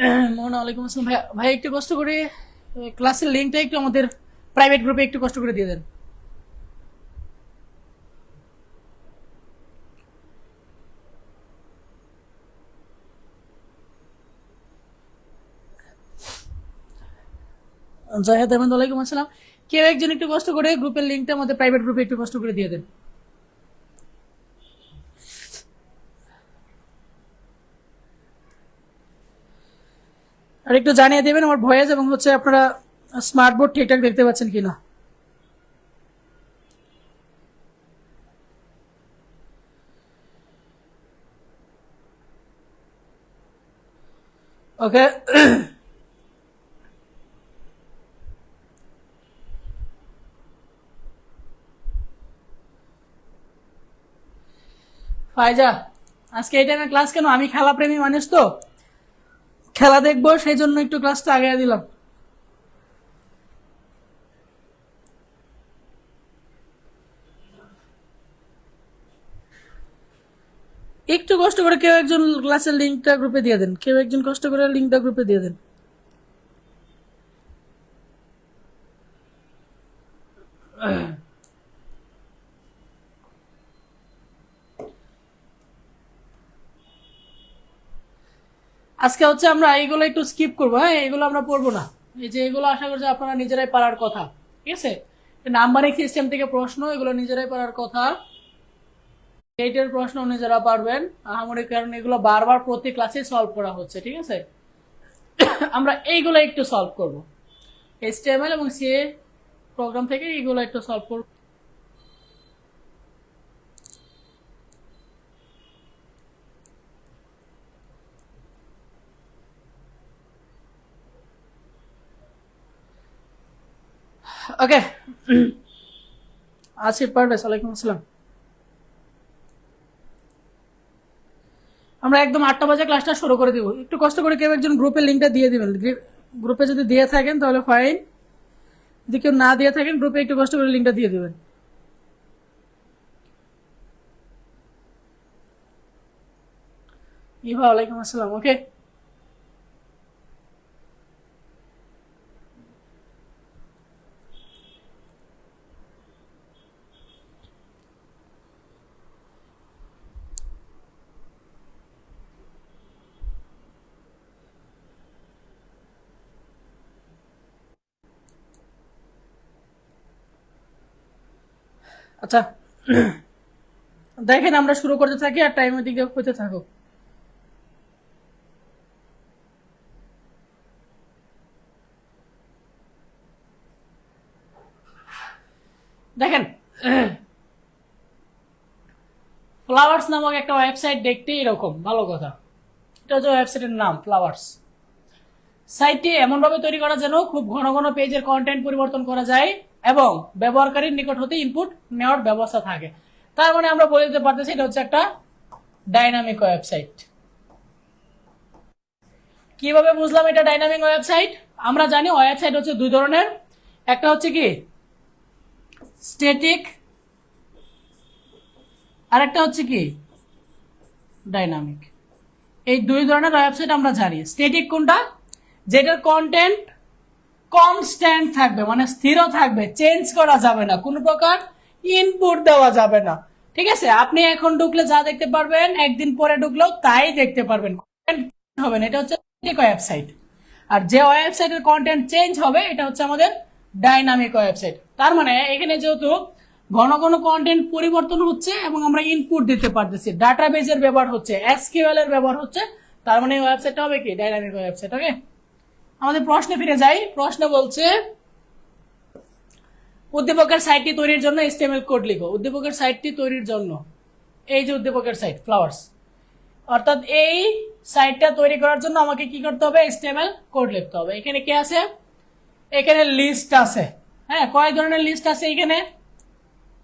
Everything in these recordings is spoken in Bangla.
মোহন ওয়ালাইকুম আসসালাম। ভাই ভাই একটু কষ্ট করে ক্লাসের লিঙ্কটা একটু আমাদের প্রাইভেট গ্রুপে একটু কষ্ট করে দিয়ে দেন। জাহেদ আহমেদ ওয়ালাইকুম আসসালাম। কেউ একজন একটু কষ্ট করে গ্রুপের লিঙ্কটা আমাদের প্রাইভেট গ্রুপে একটু কষ্ট করে দিয়ে দেন। আর একটু জানিয়ে দেবেন আমার ভয়েস এবং হচ্ছে আপনারা স্মার্ট বোর্ড ঠিকঠাক দেখতে পাচ্ছেন কিনা। ওকে। ফায়জা, আজকে এই টাইমে ক্লাস কেন? আমি খেলা প্রেমী মানুষ তো, খেলা দেখবো সেই জন্য একটু ক্লাসটা আগে দিলাম। একটু কষ্ট করে কেউ একজন ক্লাসের লিঙ্কটা গ্রুপে দিয়ে দেন, কেউ একজন কষ্ট করে লিঙ্কটা গ্রুপে দিয়ে দেন। আজকে হচ্ছে আমরা এইগুলো একটু স্কিপ করবো, হ্যাঁ এগুলো আমরা পড়বো না। এই যে এগুলো আশা করছি আপনারা নিজেরাই পারার কথা, ঠিক আছে? নাম্বারিং সিস্টেম থেকে প্রশ্ন, এগুলো নিজেরাই পারার কথা। এইটের প্রশ্ন নিজেরা পারবেন আহামরি, কারণ এগুলো বারবার প্রতি ক্লাসে সলভ করা হচ্ছে, ঠিক আছে? আমরা এইগুলো একটু সলভ করব, এইচটিএমএল এবং সিএ প্রোগ্রাম থেকে এইগুলো একটু সলভ করব। ওকে। আসিফ পারভেজ ওয়ালাইকুম আসসালাম। আমরা একদম 8টা বাজে ক্লাসটা শুরু করে দিব। একটু কষ্ট করে কেউ একজন গ্রুপের লিঙ্কটা দিয়ে দিবেন। গ্রুপে যদি দিয়ে থাকেন তাহলে ফাইন, যদি কেউ না দিয়ে থাকেন গ্রুপে একটু কষ্ট করে লিঙ্কটা দিয়ে দিবেন। ইভা ওয়ালাইকুম আসসালাম। ওকে। আচ্ছা, দেখেন আমরা শুরু করতে থাকি আর টাইমের দিক দিয়ে হতে থাকো। দেখেন, ফ্লাওয়ার্স নামক একটা ওয়েবসাইট দেখতে এরকম, ভালো কথা। এটা হচ্ছে ওয়েবসাইটের নাম ফ্লাওয়ার্স। সাইটটি এমনভাবে তৈরি করা যেন খুব ঘন ঘন পেজের কন্টেন্ট পরিবর্তন করা যায় এবং ব্যবহারকারীর নিকট হতে ইনপুট নেওয়ার ব্যবস্থা থাকে। তার মানে আমরা বলে দিতে পারতেছি এটা হচ্ছে একটা ডাইনামিক ওয়েবসাইট। কিভাবে বুঝলাম এটা ডাইনামিক ওয়েবসাইট? আমরা জানি ওয়েবসাইট হচ্ছে দুই ধরনের, একটা হচ্ছে কি স্ট্যাটিক, আর একটা হচ্ছে কি ডাইনামিক। এই দুই ধরনের ওয়েবসাইট আমরা জানি। স্ট্যাটিক কোনটা? যেটার কন্টেন্ট কনস্ট্যান্ট থাকবে, মানে স্থির থাকবে, চেঞ্জ করা যাবে না, কোনো প্রকার ইনপুট দেওয়া যাবে না, ঠিক আছে? আপনি এখন ঢুকলে যা দেখতে পারবেন একদিন পরে ঢুকলেও তাই দেখতে পারবেন, হবে না। এটা হচ্ছে ওয়েবসাইট। আর যে ওয়েবসাইটের কন্টেন্ট চেঞ্জ হবে এটা হচ্ছে আমাদের ডাইনামিক ওয়েবসাইট। তার মানে এখানে যেহেতু ঘন ঘন কন্টেন্ট পরিবর্তন হচ্ছে এবং আমরা ইনপুট দিতে পারতেছি, ডাটাবেজের ব্যবহার হচ্ছে, এসকিউএল এর ব্যবহার হচ্ছে, তার মানে ওয়েবসাইটটা হবে কি ডাইনামিক ওয়েবসাইট। ওকে, আমাদের প্রশ্নে ফিরে যাই। প্রশ্ন বলছে উদ্দীপকের সাইটটি তৈরির জন্য এইচটিএমএল কোড লিখো। উদ্দীপকের সাইটটি তৈরির জন্য, এই যে উদ্দীপকের সাইট ফ্লাওয়ার্স, অর্থাৎ এই সাইটটা তৈরি করার জন্য আমাকে কি করতে হবে? এইচটিএমএল কোড লিখতে হবে। এখানে কি আছে? এখানে লিস্ট আছে। হ্যাঁ, কয় ধরনের লিস্ট আছে? এখানে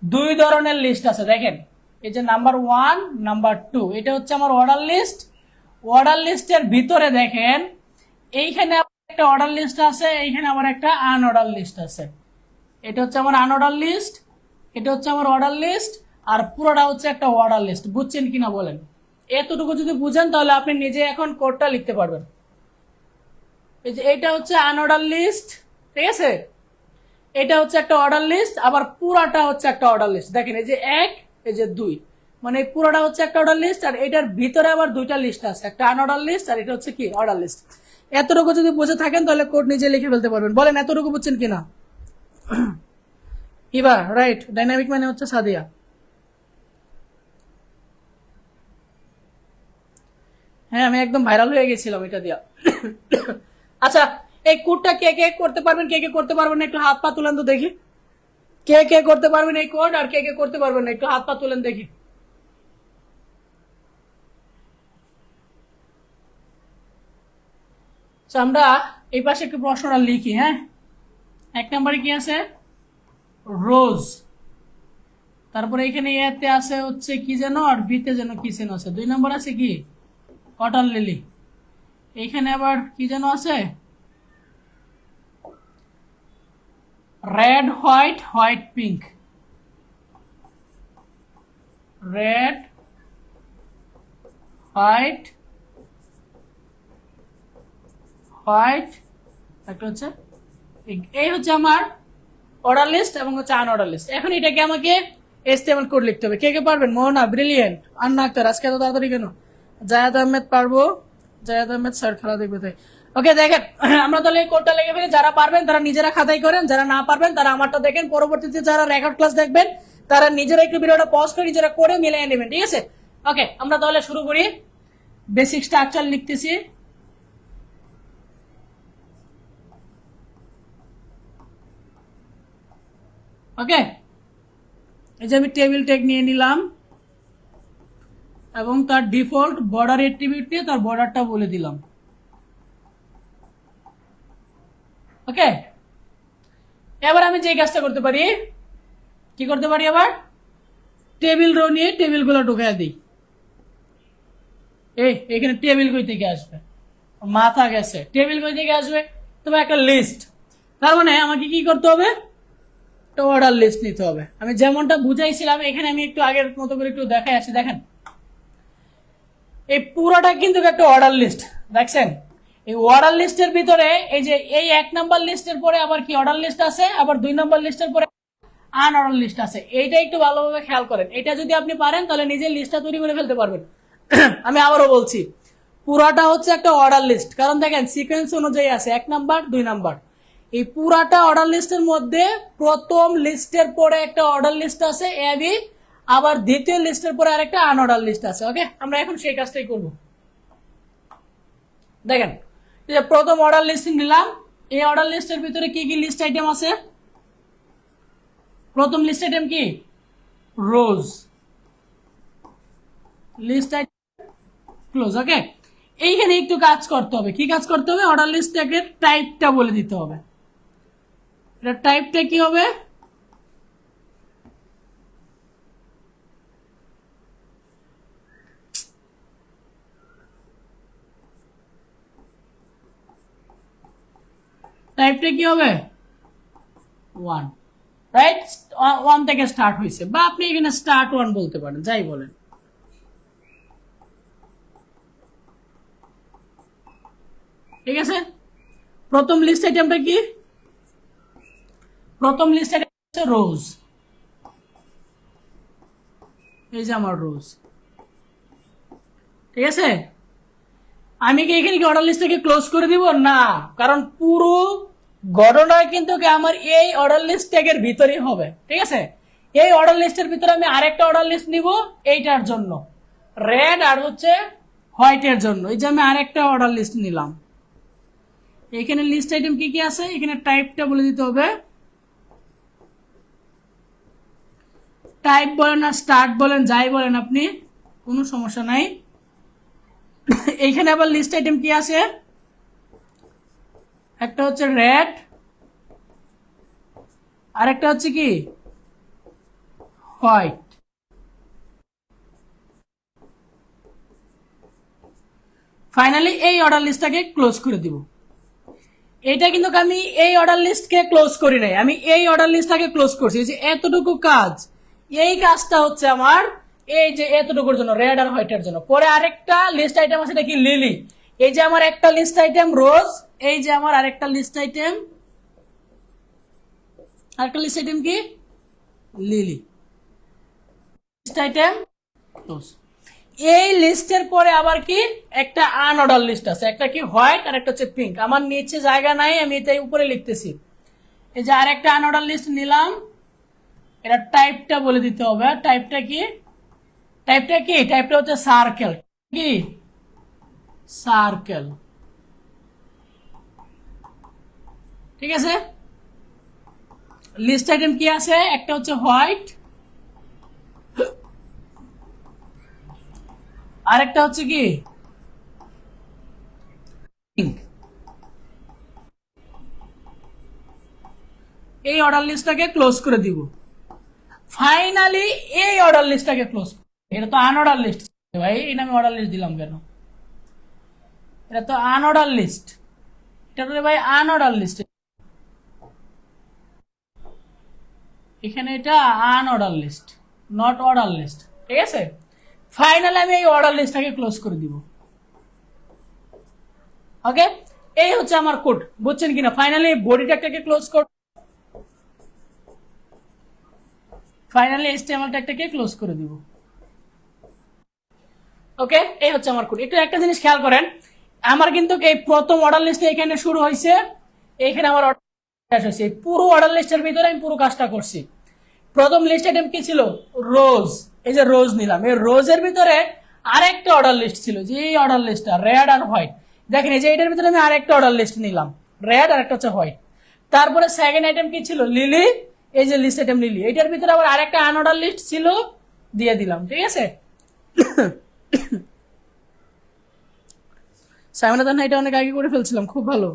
দুই ধরনের লিস্ট আছে। দেখেন, এই যে নাম্বার 1, নাম্বার 2, এটা হচ্ছে আমার অর্ডার লিস্ট। অর্ডার লিস্টের ভিতরে দেখেন এইখানে একটা অর্ডার লিস্ট আছে, এইখানে আবার একটা আনঅর্ডার লিস্ট আছে। এটা হচ্ছে আমার আনঅর্ডার লিস্ট, এটা হচ্ছে আমার অর্ডার লিস্ট, আর পুরোটা হচ্ছে একটা অর্ডার লিস্ট। বুঝছেন কিনা বলেন? এতটুকু যদি বুঝেন তাহলে আপনি নিজে এখন কোডটা লিখতে পারবেন। এই যে এটা হচ্ছে আনঅর্ডার লিস্ট, ঠিক আছে, এটা হচ্ছে একটা অর্ডার লিস্ট, আবার পুরাটা হচ্ছে একটা অর্ডার লিস্ট। দেখেন এই যে 1, এই যে 2, মানে এই পুরোটা হচ্ছে একটা অর্ডার লিস্ট, আর এটার ভিতরে আবার দুইটা লিস্ট আছে, একটা আনঅর্ডার লিস্ট আর এটা হচ্ছে কি অর্ডার লিস্ট। এতটুকু যদি বুঝে থাকেন তাহলে কোড নিজে লিখে ফেলতে পারবেন। বলেন এতটুকু বুঝছেন কিনা? ইবা রাইট, ডাইনামিক মানে হচ্ছে সাদিয়া। হ্যাঁ আমি একদম ভাইরাল হয়ে গেছিলাম এটা দিয়া। আচ্ছা এই কোডটা কে কে করতে পারবেন, কে কে করতে পারবেন না একটু হাত পা তুলেন তো দেখি। কে কে করতে পারবেন এই কোড আর কে কে করতে পারবেন না একটু হাত পা তুলেন দেখি। আমরা এই পাশে একটু প্রশ্নটা লিখি। হ্যাঁ 1 নম্বরে কি আছে? রোজ। তারপরে এখানে এতে আছে হচ্ছে কি যেন, আর বিতে যেন কি যেন আছে। 2 নম্বর আছে কি ওয়াটার লিলি। এইখানে আবার কি যেন আছে, red white, white pink, red white, white, একটা হচ্ছে এই হচ্ছে আমার অর্ডার লিস্ট এবং হচ্ছে আনঅর্ডার লিস্ট। এখন এটাকে আমাকে এসটিএমএল কোড লিখতে হবে। কে কে পারবেন? মোহনা ব্রিলিয়েন্ট, আন্না আক্তার, আজকে এত তাড়াতাড়ি কেন? জায়াদ আহমেদ পারবো, জায়াদ আহমেদ স্যার খেলা দেখবে তাই। ওকে দেখেন আমরা তাহলে এই কোডটা লিখে ফেলি। যারা পারবেন তারা নিজেরা খাতায় করেন, যারা না পারবেন তারা আমারটা দেখেন। পরবর্তীতে যারা রেকর্ড ক্লাস দেখবেন তারা নিজেরা একটু ভিডিওটা পজ করে নিজেরা করে মিলিয়ে নেবেন, ঠিক আছে? ওকে আমরা তাহলে শুরু করি। বেসিক স্ট্রাকচার লিখতেছি। ওকে এই যে আমি টেবিল ট্যাগ নিয়ে নিলাম এবং তার ডিফল্ট বর্ডার অ্যাট্রিবিউট নিয়ে তার বর্ডারটা বলে দিলাম। ওকে এবার আমি যে কাজটা করতে পারি, কি করতে পারি, আবার টেবিল রো নিয়ে টেবিলগুলো ঢুকাই দিই। এখানে টেবিল কই থেকে আসবে? মাথা গেছে, টেবিল কই থেকে আসবে? তবে একটা লিস্ট। তার মানে আমাকে কি করতে হবে? একটা অর্ডার লিস্ট নিতে হবে। আমি যেমনটা বুঝাইছিলাম এখানে আমি একটু আগের মতো করে একটু দেখাই আসি। দেখেন এই পুরোটা কিন্তু একটা অর্ডার লিস্ট, দেখছেন? এই অর্ডার লিস্টের ভিতরে এই যে এই 1 নাম্বার লিস্টের পরে আবার কি অর্ডার লিস্ট আছে, আবার 2 নাম্বার লিস্টের পরে আনঅর্ডার লিস্ট আছে। এইটা একটু ভালোভাবে খেয়াল করেন। এটা যদি আপনি পারেন তাহলে নিজের লিস্টটা তৈরি করে ফেলতে পারবেন। আমি আবারও বলছি পুরাটা হচ্ছে একটা অর্ডার লিস্ট, কারণ দেখেন সিকোয়েন্স অনুযায়ী আছে 1 নাম্বার 2 নাম্বার। এই পুরাটা অর্ডার লিস্টের মধ্যে প্রথম লিস্টের পরে একটা অর্ডার লিস্ট আছে এবি, আবার দ্বিতীয় লিস্টের পরে আরেকটা আনঅর্ডার লিস্ট আছে। ওকে আমরা এখন সেই কাজটাই করব। দেখেন এই যে প্রথম অর্ডার লিস্ট নিলাম, এই অর্ডার লিস্টের ভিতরে কি কি লিস্ট আইটেম আছে? প্রথম লিস্ট আইটেম কি? রোজ। List item close. ওকে এইখানে একটু কাজ করতে হবে। কি কাজ করতে হবে? অর্ডার লিস্টটাকে টাইপটা বলে দিতে হবে। এটা টাইপটা কি হবে? টাইপটা কি হবে? 1, রাইট? 1 থেকে স্টার্ট হয়েছে, বা আপনি এখানে স্টার্ট 1 বলতে পারেন, যাই বলেন। ঠিক আছে প্রথম লিস্ট আইটেমটা কি? প্রথম লিস্ট আইটেম হচ্ছে রোজ। এই যে আমার রোজ, ঠিক আছে? আমি কি এখানে কি অর্ডার লিস্টটাকে ক্লোজ করে দিব? না, কারণ পুরো ঘটনা কিন্তু আমার এই অর্ডার লিস্ট ট্যাগের ভিতরেই হবে, ঠিক আছে? এই অর্ডার লিস্টের ভিতরে আমি আরেকটা অর্ডার লিস্ট নিব এইটার জন্য, রেড আর হচ্ছে হোয়াইটের জন্য। এই যে আমি আরেকটা অর্ডার লিস্ট নিলাম। এখানে লিস্ট আইটেম কি কি আছে? এখানে টাইপটা বলে দিতে হবে। টাইপ বলেন আর স্টার্ট বলেন, যাই বলেন আপনি, কোনো সমস্যা নাই। এইখানে আবার লিস্ট আইটেম কি আছে? একটা হচ্ছে রেড আর একটা হচ্ছে কি হোয়াইট। ফাইনালি এই অর্ডার লিস্টটাকে ক্লোজ করে দিব। এটা কিন্তু আমি এই অর্ডার লিস্টকে ক্লোজ করি নাই, আমি এই অর্ডার লিস্টটাকে ক্লোজ করছি। যে এতটুকু কাজ, এই কাজটা হচ্ছে আমার এই যে এতটুকুর জন্য, রেড আর হোয়াইটের জন্য। পরে আরেকটা লিস্ট আইটেম আছে, এটা কি লিলি। এই যে আমার একটা লিস্ট আইটেম রোজ, এই যে আমার আরেকটা লিস্ট আইটেম, আরেকটা লিস্ট আইটেম কি লিলি, লিস্ট আইটেম রোজ। এই লিস্টের পরে আবার কি একটা আনঅর্ডার লিস্ট আছে, একটা কি হোয়াইট আর একটা হচ্ছে পিঙ্ক। আমার নিচে জায়গা নাই, আমি এটাই উপরে লিখতেছি। এই যে আরেকটা আনঅর্ডার লিস্ট নিলাম, এটা টাইপটা বলে দিতে হবে। টাইপটা কি, টাইপটা কি, টাইপটা হচ্ছে সার্কেল, কি সার্কেল, ঠিক আছে। লিস্ট আইটেম কি আছে, একটা হচ্ছে হোয়াইট, আরেকটা হচ্ছে কি পিঙ্ক। এই অর্ডার লিস্টটাকে ক্লোজ করে দিব। ফাইনালি এই অর্ডার লিস্টটাকে ক্লোজ, এটা তো আনঅর্ডার লিস্ট ভাই, এটা আমি অর্ডার লিস্ট দিলাম কেন, এটা তো আনঅর্ডার লিস্ট, এটা তো ভাই আনঅর্ডার লিস্ট, এখানে এটা unordered list, not ordered list, ঠিক আছে। ফাইনালি আমি এই অর্ডার লিস্টটাকে ক্লোজ করে দিব। ওকে, এই হচ্ছে আমার কোড, বুঝছেন কিনা। ফাইনালি বডি ট্যাগটাকে ক্লোজ কর, ফাইনালি HTML ট্যাগটাকে ক্লোজ করে দিব। ওকে, এই হচ্ছে আমার কোড। একটু একটা জিনিস খেয়াল করেন, আমার কিন্তু এই প্রথম অর্ডার লিস্টে এখানে শুরু হয়েছে, এখানে আমার শেষ হয়েছে। পুরো অর্ডার লিস্টের ভিতরে আমি পুরো কাজটা করছি। প্রথম লিস্ট আইটেম কি ছিল, রোজ, এই যে রোজ নিলাম, এই রোজের ভিতরে আরেকটা অর্ডার লিস্ট ছিল, যে এই অর্ডার লিস্টটা রেড আর হোয়াইট। দেখেন এই যে এটার ভিতরে আমি আরেকটা অর্ডার লিস্ট নিলাম, রেড আর একটা হচ্ছে হোয়াইট। তারপরে সেকেন্ড আইটেম কি ছিল, লিলি, এই যে লিস্ট আইটেম লিলি, এটার ভিতরে আবার আরেকটা আনঅর্ডার লিস্ট ছিল, দিয়ে দিলাম, ঠিক আছে। সাইমন এটা অনেক আগে করে ফেলছিলাম, খুব ভালো।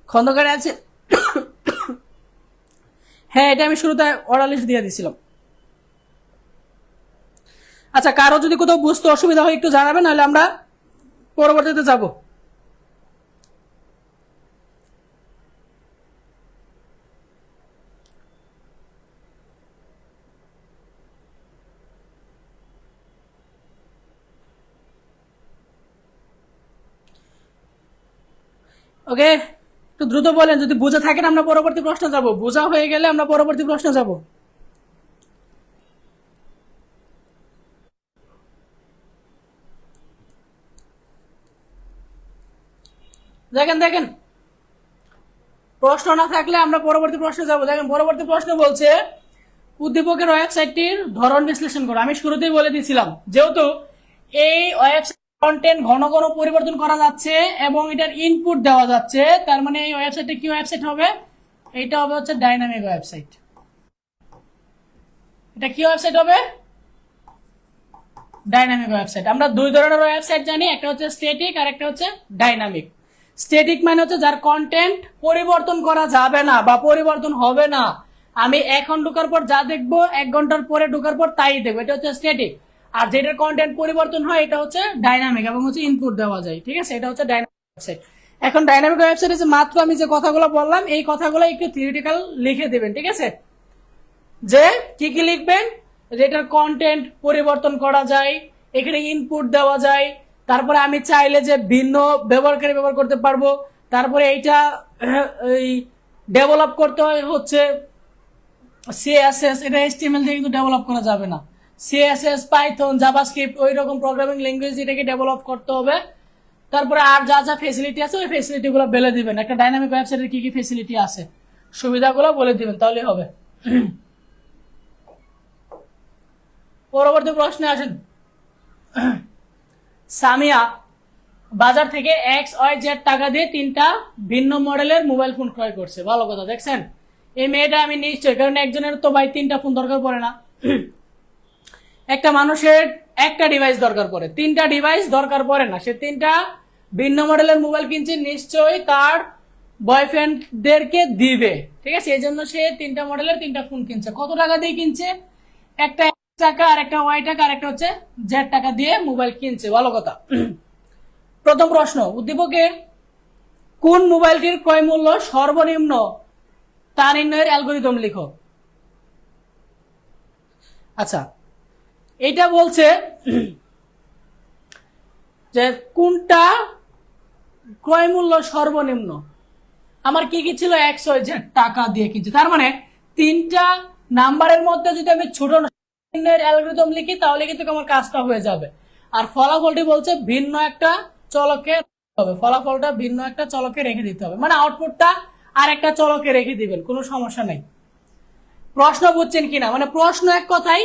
খন্দকারে আছে, হ্যাঁ এটা আমি শুরুতে অর্ডার লিস্ট দিয়ে দিছিলাম। আচ্ছা, কারো যদি কোথাও বুঝতে অসুবিধা হয় একটু জানাবেন, নাহলে আমরা পরবর্তীতে যাব। ওকে, একটু দ্রুত বলেন, যদি বুঝে থাকেন আমরা পরবর্তী প্রশ্ন যাব, বোঝা হয়ে গেলে আমরা পরবর্তী প্রশ্ন যাব। দেখেন দেখেন, প্রশ্ন না থাকলে আমরা পরবর্তী প্রশ্নে যাব। দেখেন পরবর্তী প্রশ্ন বলছে, উদ্দীপকের ওয়েবসাইটটির ধরন বিশ্লেষণ করো। আমি শুরুতেই বলে দিয়েছিলাম, যেহেতু এই ওয়েবসাইট কন্টেন্ট ঘন ঘন পরিবর্তন করা যাচ্ছে এবং এটার ইনপুট দেওয়া যাচ্ছে, তার মানে এই ওয়েবসাইটটা কি ওয়েবসাইট হবে, এটা হবে হচ্ছে ডাইনামিক ওয়েবসাইট। এটা কি ওয়েবসাইট হবে, ডাইনামিক ওয়েবসাইট। আমরা দুই ধরনের ওয়েবসাইট জানি, একটা হচ্ছে স্ট্যাটিক আর একটা হচ্ছে ডাইনামিক। স্ট্যাটিক মানে হচ্ছে যার কন্টেন্ট পরিবর্তন করা যাবে না বা পরিবর্তন হবে না, আমি এখন ঢোকার পর যা দেখবো 1 ঘন্টার পরে ঢোকার পর তাই দেখবো, এটা হচ্ছে স্ট্যাটিক। আর যেটার কন্টেন্ট পরিবর্তন হয় এটা হচ্ছে ডাইনামিক, এবং হচ্ছে ইনপুট দেওয়া যায়, ঠিক আছে, এটা হচ্ছে ডাইনামিক ওয়েবসাইট। এখন ডাইনামিক ওয়েবসাইটে যে মাত্র আমি যে কথাগুলো বললাম, এই কথাগুলো একটু থিওরিটিক্যাল লিখে দেবেন, ঠিক আছে। যে কি কি লিখবেন, যেটার কন্টেন্ট পরিবর্তন করা যায়, এখানে ইনপুট দেওয়া যায়, তারপরে আমি চাইলে যে ভিন্ন ব্যবহারকারী ব্যবহার করতে পারবো, তারপরে এইটা এই ডেভেলপ করতে হয় হচ্ছে সিএসএস, এটা HTML দিয়ে কিন্তু ডেভেলপ করা যাবে না। সিএসএস, পাইথন, জাভাস্ক্রিপ্ট, ওই রকম প্রোগ্রামিং ল্যাঙ্গুয়েজ এটাকে ডেভেলপ করতে হবে। তারপরে আর যা যা ফেসিলিটি আছে ওই ফেসিলিটিগুলো বলে দিবেন, একটা ডাইনামিক ওয়েবসাইটের কি কি ফেসিলিটি আছে সুবিধাগুলো বলে দিবেন, তাহলে হবে। পরবর্তী প্রশ্নে আসেন। সামিয়া বাজার থেকে XYZ টাকা দিয়ে 3টা ভিন্ন মডেলের মোবাইল ফোন ক্রয় করছে। ভালো কথা, দেখছেন এই মেয়েটা আমি নিশ্চয়, কারণ একজনের তো ভাই 3টা ফোন দরকার পড়ে না, একটা মানুষের একটা ডিভাইস দরকার পড়ে, 3টা ডিভাইস দরকার পড়ে না। সে 3টা ভিন্ন মডেলের মোবাইল কিনছে, নিশ্চয়ই তার বয়ফ্রেন্ডদেরকে দিবে, ঠিক আছে, এই জন্য সে 3টা মডেলের 3টা ফোন কিনছে। কত টাকা দিয়ে কিনছে, একটা টাকা আর একটা ওয়াই টাকা আর একটা হচ্ছে জেড টাকা দিয়ে মোবাইল কিনছে। ভালো কথা। প্রথম প্রশ্ন, উদ্দীপকের কোন মোবাইলটির ক্রয় মূল্য সর্বনিম্ন তা নির্ণয়ের অ্যালগরিদম লিখো। আচ্ছা, এটা বলছে যে কোনটা ক্রয় মূল্য সর্বনিম্ন। আমার কি কি ছিল, এক্স ওয়াই জেড টাকা দিয়ে কিনছি। তার মানে তিনটা নাম্বারের মধ্যে যদি আমি ছোট অ্যালগরিদম লিখি তাহলে কিন্তু আমার কাজটা হয়ে যাবে। আর ফলাফলটি বলছে ভিন্ন একটা চলকে হবে, ফলাফলটা ভিন্ন একটা চলকে রেখে দিতে হবে, মানে আউটপুটটা আর একটা চলকে রেখে দিবেন, কোনো সমস্যা নেই। প্রশ্ন বুঝছেন কিনা, মানে প্রশ্ন এক কথাই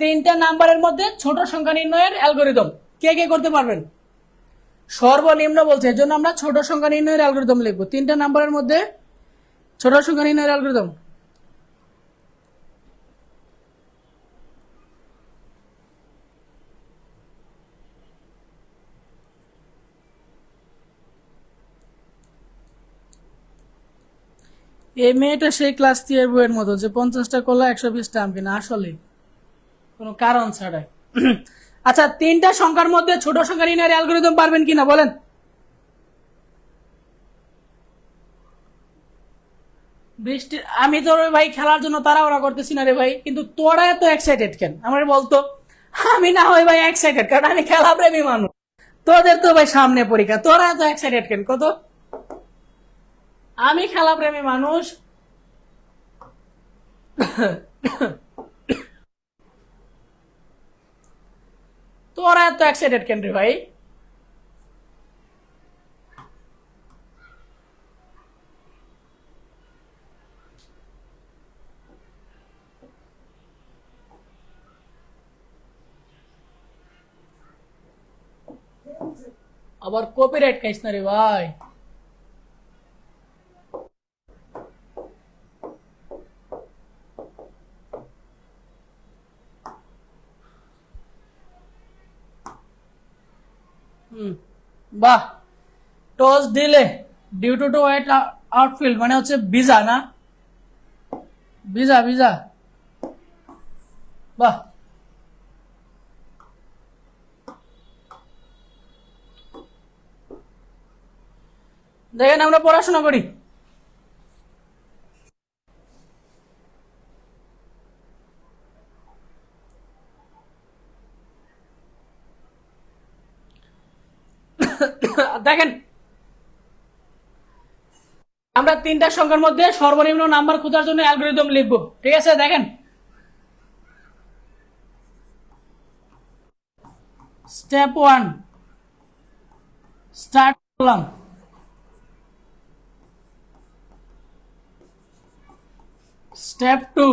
তিনটা নাম্বারের মধ্যে ছোট সংখ্যা নির্ণয়ের অ্যালগরিদম কে কে করতে পারবেন। সর্বনিম্ন বলছে, এর জন্য আমরা ছোট সংখ্যা নির্ণয়ের অ্যালগরিদম লিখবো, তিনটা নাম্বারের মধ্যে ছোট সংখ্যা নির্ণয়ের অ্যালগরিদম। এই মেয়েটা সেই ক্লাস 3 এর বইয়ের মতো যে 50টা করলে 120টা আনবে না, আসলে কোনো কারণ ছাড়াই। আচ্ছা, তিনটা সংখ্যার মধ্যে ছোট সংখ্যা নির্ণয়ের অ্যালগরিদম পারবেন কিনা বলেন। বৃষ্টি, আমি তো রে ভাই খেলার জন্য তাড়াহুড়া করতেছি না রে ভাই, কিন্তু তোরা এত এক্সাইটেড কেন আমার বলতো। আমি না হয় ভাই এক্সাইটেড কারণ আমি খেলা প্রেমী মানুষ, তোদের তো ভাই সামনে পরীক্ষা, তোরা এত এক্সাইটেড কেন কত। আমি খেলা প্রেমী মানুষ। তোরা এত এক্সাইটেড কেন রে ভাই। আবার কপিরাইট খাইস না রে ভাই। বাহ, টস দিলে ডিউ টু ওয়েট আউটফিল্ড মানে হচ্ছে ভিজা না, ভিজা ভিজা। বাহ, দেখেন আমরা পড়াশোনা করি। দেখেন আমরা তিনটা সংখ্যার মধ্যে সর্বনিম্ন নাম্বার খোঁজার জন্য অ্যালগরিদম লিখবো, ঠিক আছে। দেখেন স্টেপ 1 স্টার্ট করলাম। স্টেপ 2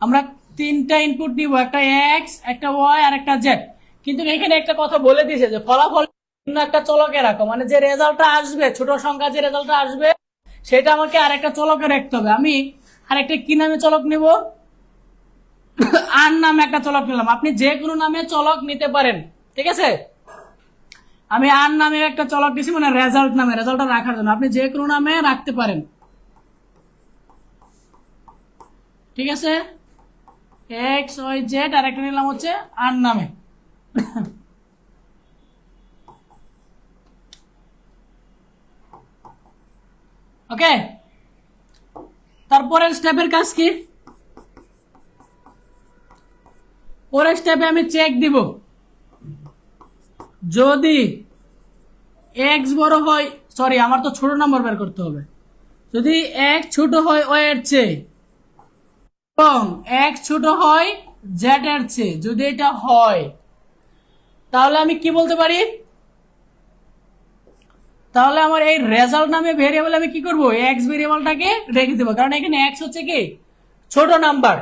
আমরা তিনটা ইনপুট নিব, একটা এক্স, একটা ওয়াই আর একটা জেড। কিন্তু এখানে একটা কথা বলে দিয়েছে যে ফলাফল ভিন্ন একটা চলকে রাখো, মানে যে রেজাল্টটা আসবে, ছোট সংখ্যা যে রেজাল্টটা আসবে সেটা আমাকে আরেকটা চলকে রাখতে হবে। আমি আরেকটা কি নামে চলক নিব, আর নামে একটা চলক নিলাম। আপনি যে কোনো নামে চলক নিতে পারেন, ঠিক আছে। আমি আর নামে একটা চলক দিছি, মানে রেজাল্ট নামে, রেজাল্টটা রাখার জন্য আপনি যে কোনো নামে রাখতে পারেন, ঠিক আছে। এক্স ওয়াই জেড আর একটা নিলাম হচ্ছে আর নামে। ওকে, তারপরের স্টেপের কাজ কি, পরের স্টেপে আমি চেক দিব যদি এক্স বড় হয়, সরি আমার তো ছোট নাম্বার বের করতে হবে, যদি এক্স ছোট হয় ওয়াই এর চেয়ে এবং এক্স ছোট হয় জেড এর চেয়ে, যদি এটা হয় তাহলে আমি কি বলতে পারি, তাহলে আমার এই রেজাল্ট নামে ভেরিয়েবল আমি কি করব, এক্স ভেরিয়েবলটাকে রেখে দেবো, কারণ এখানে এক্স হচ্ছে কি ছোট নাম্বার।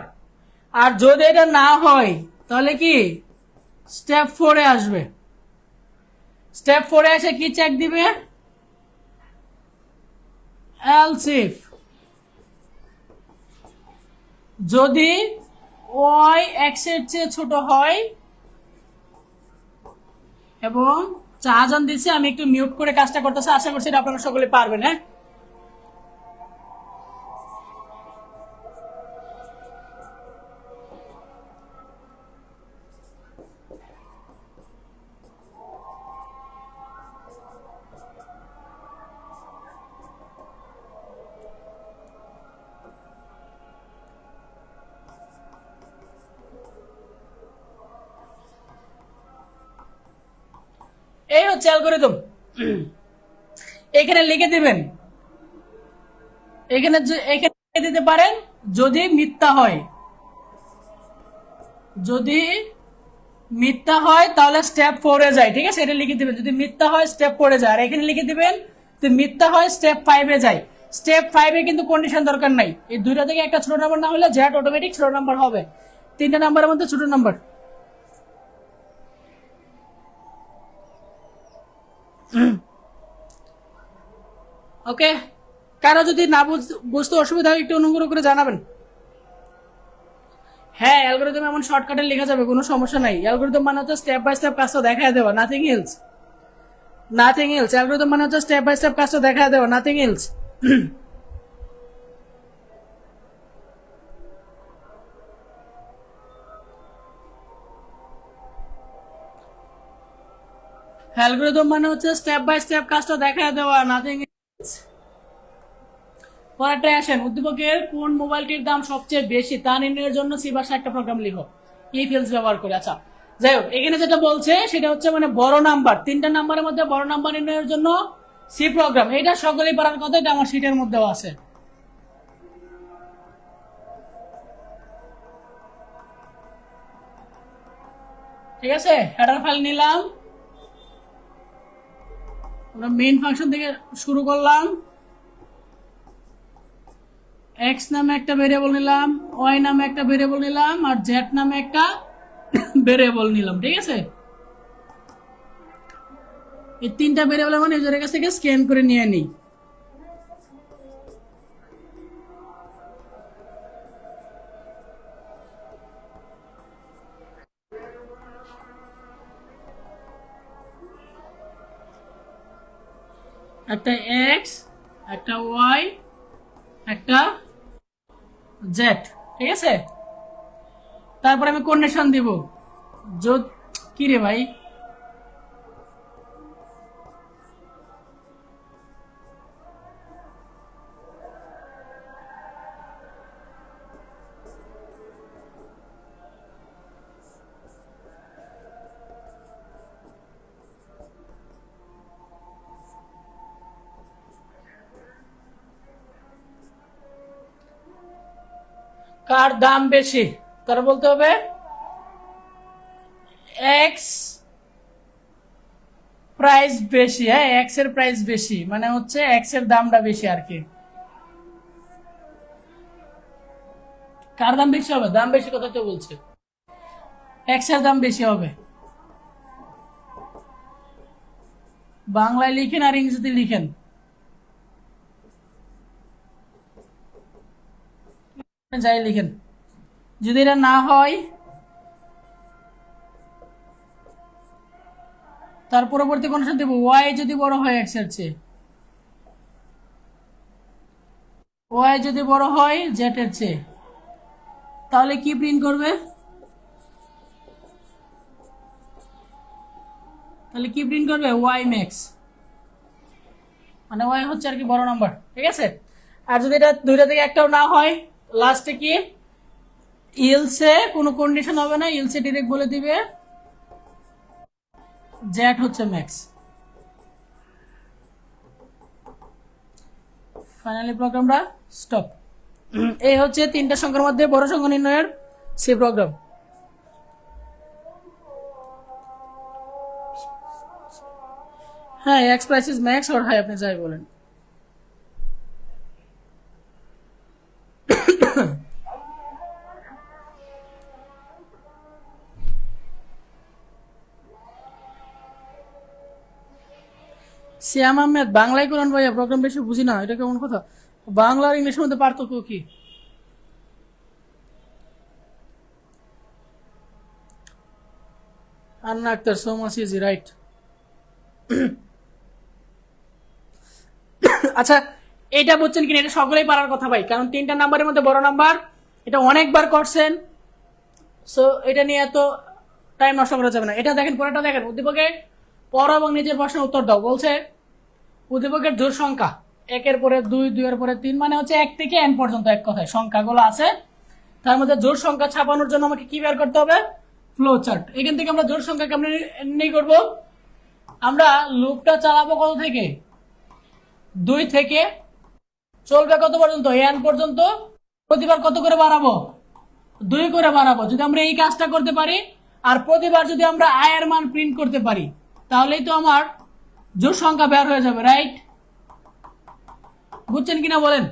আর যদি এটা না হয় তাহলে কি স্টেপ 4 এ আসবে, স্টেপ 4 এ এসে কি চেক দিবে, এলস ইফ যদি ওয়াই এক্স এর চেয়ে ছোট হয় এবং চারজন দিচ্ছে, আমি একটু মিউট করে কাজটা করতেছি, আশা করছি এটা আপনারা সকলে পারবেন। হ্যাঁ, এই হচ্ছে অ্যালগরিদম। এখানে লিখে দিবেন, এখানে এখানে দিতে পারেন যদি মিথ্যা হয়, যদি মিথ্যা হয় তাহলে স্টেপ 4 এ যায়, ঠিক আছে, এটা লিখে দিবেন, যদি মিথ্যা হয় স্টেপ 4 এ যায়। আর এখানে লিখে দিবেন যদি মিথ্যা হয় স্টেপ 5 এ যায়। স্টেপ 5 এ কিন্তু কন্ডিশন দরকার নাই, এই দুইটা থেকে একটা ছোট নাম্বার না হলে জেড অটোমেটিক ছোট নাম্বার হবে, তিনটা নাম্বারের মধ্যে ছোট নাম্বার। ওকে, কারো যদি না বুঝতে অসুবিধা হয় একটু অনুগ্রহ করে জানাবেন। হ্যাঁ, অ্যালগরিদম এমন শর্টকাটে লেখা যাবে, কোনো সমস্যা নাই। অ্যালগরিদম মানে হচ্ছে স্টেপ বাই স্টেপ কাজটা দেখায় দেওয়া, nothing else, nothing else. Algorithm মানে হচ্ছে স্টেপ বাই স্টেপ কাজটা দেখায় দেওয়া, নাথিং এলস। অ্যালগরিদম মানে হচ্ছে স্টেপ বাই স্টেপ কাজটা দেখায় দেওয়া, নাথিং এলস। পরেরটা আসেন, উদ্দীপকের কোন মোবাইলটির দাম সবচেয়ে বেশি তা নির্ণয়ের জন্য সি ভাষা একটা প্রোগ্রাম লিখো, ইফ এলস ব্যবহার করে। আচ্ছা, যাই হোক, এখানে যেটা বলছে সেটা হচ্ছে মানে বড় নাম্বার, তিনটা নাম্বারের মধ্যে বড় নাম্বার নির্ণয়ের জন্য সি প্রোগ্রাম। এটা সকলেই পারার কথা, এটা আমার শীটের মধ্যেও আছে। ঠিক আছে, হেডার ফাইল নিলাম, আমরা মেইন ফাংশন থেকে শুরু করলাম। এক্স নামে একটা ভেরিয়েবল নিলাম, ওয়াই নামে একটা ভেরিয়েবল নিলাম, আর জেড নামে একটা ভেরিয়েবল নিলাম। ঠিক আছে, এই তিনটা ভেরিয়েবল আমার ইউজারের কাছ থেকে স্ক্যান করে নিয়ে নিই। একটা এক্স, একটা ওয়াই, একটা জেড। ঠিক আছে, তারপর আমি কন্ডিশন দিব, যদি কি রে ভাই, কার দাম বেশি তার বলতে হবে এক্স প্রাইস বেশি। হ্যাঁ, এক্স এর প্রাইস বেশি মানে হচ্ছে এক্স এর দামটা বেশি আর কি। কার দাম বেশি হবে, দাম বেশি কথা তো বলছে, এক্স এর দাম বেশি হবে। বাংলায় লিখেন আর ইংরেজিতে লিখেন, যাই লিখেন। যদি এটা না হয় তার পরবর্তী কন্ডিশন দেব, ওয়াই যদি বড় হয় এক্স এর চেয়ে, ওয়াই যদি বড় হয় জেড এর চেয়ে, তাহলে কি প্রিন্ট করবে, তাহলে কি প্রিন্ট করবে, ওয়াই ম্যাক্স, মানে ওয়াই হচ্ছে আর কি বড় নাম্বার। ঠিক আছে, আর যদি এটা দুইটা থেকে একটাও না হয় লাস্টে কি ইলসে কোনো কন্ডিশন হবে না, ইলসে ডিরেক্ট বলে দিবে জেড হচ্ছে ম্যাক্স। ফাইনালি প্রোগ্রামটা স্টপ। এই হচ্ছে তিনটা সংখ্যার মধ্যে বড় সংখ্যা নির্ণয়ের সি প্রোগ্রাম। হ্যাঁ, এক্স প্রাইস ইজ ম্যাক্স আর হাই, আপনি যাই বলেন। সিয়াম আহমেদ, বাংলায় কোরআন ভাইয়া, প্রোগ্রাম বেশি বুঝি না, এটা কেমন কথা? বাংলা আর ইংলিশের মধ্যে পার্থক্য কি? Anna Akhtar, so much easy, right. আচ্ছা, এটা বলছেন কিনা, এটা সকলেই পারার কথা ভাই, কারণ তিনটা নাম্বারের মধ্যে বড় নাম্বার, এটা অনেকবার করছেন, সো এটা নিয়ে এত টাইম নষ্ট করা যাবে না। এটা দেখেন, পরেরটা দেখেন, উদ্দীপকে পড়ো এবং নিজের প্রশ্নের উত্তর দাও। বলছে উদ্দীপকের জোড় সংখ্যা একের পরে দুই, দুইয়ের পরে তিন, মানে হচ্ছে এক থেকে এন পর্যন্ত এক কথায় সংখ্যাগুলো আছে, তার মধ্যে জোড় সংখ্যা ছাপানোর জন্য আমাকে কি বের করতে হবে, ফ্লো চার্ট। এখান থেকে আমরা জোড় সংখ্যা কেমন নির্ণয় করবো, আমরা লুপটা চালাবো কত থেকে, 2 থেকে চলবে কত পর্যন্ত, n পর্যন্ত। প্রতিবার কত করে বাড়াবো, 2 করে বাড়াবো। যদি আমরা এই কাজটা করতে পারি আর প্রতিবার যদি আমরা i এর মান প্রিন্ট করতে পারি, তাহলেই তো আমার জোড় সংখ্যা বের হয়ে যাবে, রাইট? বুঝছেন কিনা বলেন?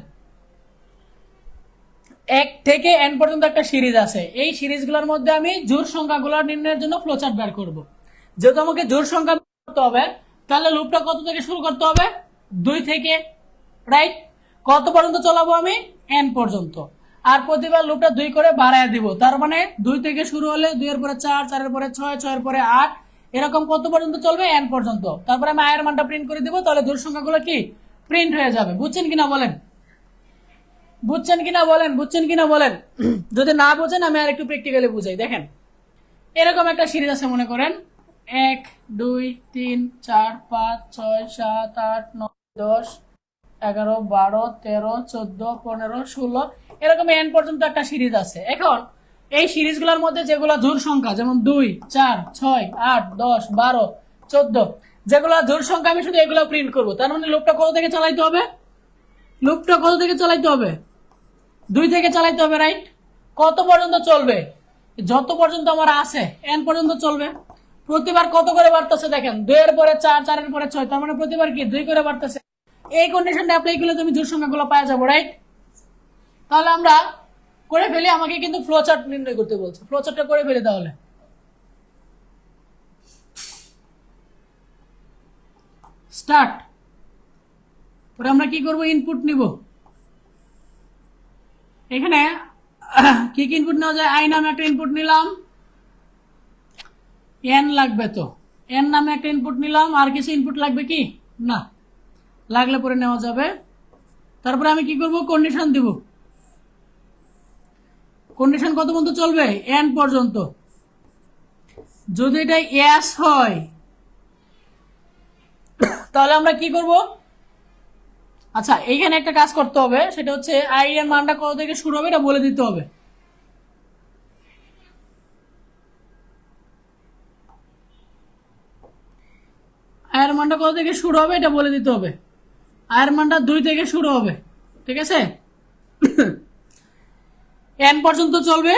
1 থেকে n পর্যন্ত একটা সিরিজ আছে, এই সিরিজগুলোর মধ্যে আমি জোড় সংখ্যাগুলো নির্ণয়ের জন্য ফ্লোচার্ট বের করব। যেহেতু আমাকে জোড় সংখ্যা বের করতে হবে, তাহলে লুপটা কত থেকে শুরু করতে হবে, 2 থেকে, রাইট? কত পর্যন্ত চালাবো আমি, n পর্যন্ত। আর প্রতিবার লুপটা 2 করে বাড়ায় দিব, তার মানে 2 থেকে শুরু হলে 2 এর পরে 4, 4 এর পরে 6, 6 এর পরে 8, এরকম কত পর্যন্ত চলবে, n পর্যন্ত। তারপরে আমি i এর মানটা প্রিন্ট করে দিব, তাহলে জোড় সংখ্যাগুলো কি প্রিন্ট হয়ে যাবে। বুঝছেন কিনা বলেন? বুঝছেন কিনা বলেন? বুঝছেন কিনা বলেন? যদি না বুঝেন আমি আর একটু প্র্যাকটিক্যালি বুঝাই। দেখেন, এরকম একটা সিরিজ আছে, মনে করেন 1 2 3 4 5 6 7 8 9 10 11 12 13 14 15 16, এরকম n পর্যন্ত একটা সিরিজ আছে। এখন এই সিরিজগুলোর মধ্যে যেগুলো জোড় সংখ্যা, যেমন 2 4 6 8 10 12 14, যেগুলো জোড় সংখ্যা, আমি শুধু এগুলো প্রিন্ট করব। তার মানে লুপটা কত থেকে চালাইতে হবে, লুপটা কত থেকে চালাইতে হবে, 2 থেকে চালাইতে হবে, রাইট? কত পর্যন্ত চলবে, যত পর্যন্ত আমার আছে n পর্যন্ত চলবে। প্রতিবার কত করে বাড়তেছে দেখেন, 2 এর পরে 4, 4 এর পরে 6, তার মানে প্রতিবার কি 2 করে বাড়তেছে। এই কন্ডিশনটা অ্যাপ্লাই করলে তুমি জোড় সংখ্যাগুলো পাওয়া যাবো, রাইট? তাহলে আমরা করে ফেলি, আমাকে কিন্তু ফ্লোচার্ট নির্ণয় করতে বলছে, ফ্লোচার্টটা করে ফেলি। তাহলে স্টার্ট। পরে আমরা কি করব, ইনপুট নিব। এখানে কি কি ইনপুট নেওয়া যায়, i নামে একটা ইনপুট নিলাম, n লাগবে, তো n নামে একটা ইনপুট নিলাম। আর কিছু ইনপুট লাগবে কি, না, লাগলে পরে নেওয়া যাবে। তারপরে আমি কি করব, কন্ডিশন দিব। কন্ডিশন কত পর্যন্ত চলবে, n পর্যন্ত। যদি এটা yes হয় তাহলে আমরা কি করব, আচ্ছা এইখানে একটা কাজ করতে হবে, সেটা হচ্ছে i এর মানটা কত থেকে শুরু হবে এটা বলে দিতে হবে। i এর মানটা কত থেকে শুরু হবে এটা বলে দিতে হবে। i এর মানটা 2 থেকে শুরু হবে, ঠিক আছে? n পর্যন্ত চলবে,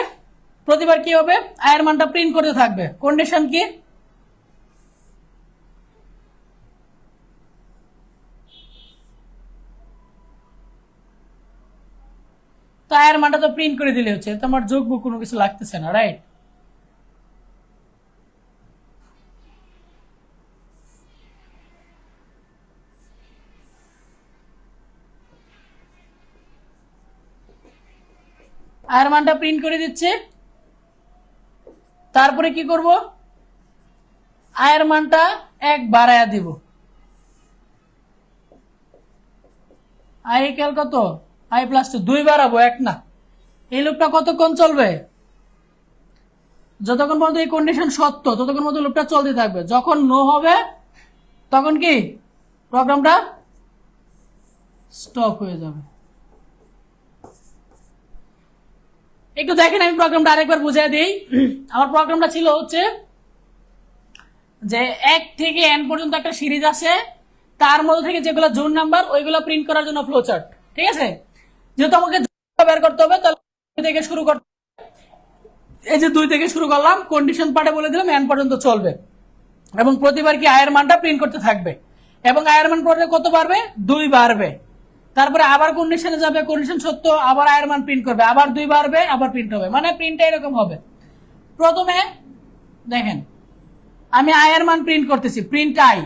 প্রতিবার কি হবে, i এর মানটা প্রিন্ট করতে থাকবে। কন্ডিশন কি, তো i এর মানটা তো প্রিন্ট করে দিলে হচ্ছে, তো আমার যোগ কোনো কিছু লাগতেছে না, রাইট? i এর মানটা প্রিন্ট করে দিচ্ছে। তারপরে কি করব, i এর মানটা 1 বাড়ায়া দিব। i ইকুয়াল কত, i প্লাস 2, 2 বাড়াবো, 1 না। এই লুপটা কতক্ষণ চলবে, যতক্ষণ পর্যন্ত এই কন্ডিশন সত্য ততক্ষণ পর্যন্ত লুপটা চলতে থাকবে। যখন নো হবে তখন কি প্রোগ্রামটা স্টপ হয়ে যাবে। একটু দেখেন, আমি প্রোগ্রামটা আরেকবার বুঝিয়ে দিই। আমার প্রোগ্রামটা ছিল হচ্ছে যে 1 থেকে n পর্যন্ত একটা সিরিজ আছে, তার মধ্যে থেকে যেগুলো জোড় নাম্বার ওইগুলো প্রিন্ট করার জন্য ফ্লোচার্ট, ঠিক আছে? যেহেতু আমাকে বের করতে হবে, তাহলে 2 থেকে শুরু করতে, এই যে 2 থেকে শুরু করলাম, কন্ডিশন পার্টে বলে দিলাম n পর্যন্ত চলবে, এবং প্রতিবার কি i এর মানটা প্রিন্ট করতে থাকবে, এবং i এর মান পরে কত বাড়বে, 2 বাড়বে। তারপরে আবার কন্ডিশনে যাবে, কন্ডিশন সত্য, আবার i এর মান প্রিন্ট করবে, আবার 2 বাড়বে, আবার প্রিন্ট হবে, মানে প্রিন্টটা এরকম হবে। প্রথমে দেখেন আমি i এর মান প্রিন্ট করতেছি, প্রিন্ট i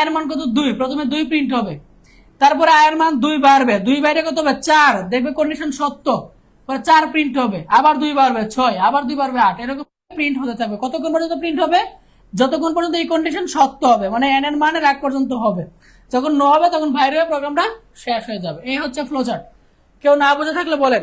এর মান কত, 2, প্রথমে 2 প্রিন্ট হবে। তারপরে i এর মান 2 বাড়বে, 2 বাইরে কত হবে, 4, দেখবে কন্ডিশন সত্য, পরে 4 প্রিন্ট হবে, আবার 2 বাড়বে 6, আবার 2 বাড়বে 8, এরকম প্রিন্ট হতে থাকবে। কতক্ষণ পর্যন্ত প্রিন্ট হবে, যতক্ষণ পর্যন্ত এই কন্ডিশন সত্য হবে, মানে n এর মানের 1 পর্যন্ত হবে। যখন নো হবে তখন বাইরে হয়ে প্রোগ্রামটা শেষ হয়ে যাবে। এই হচ্ছে ফ্লোচার্ট। কেউ না বুঝে থাকলে বলেন।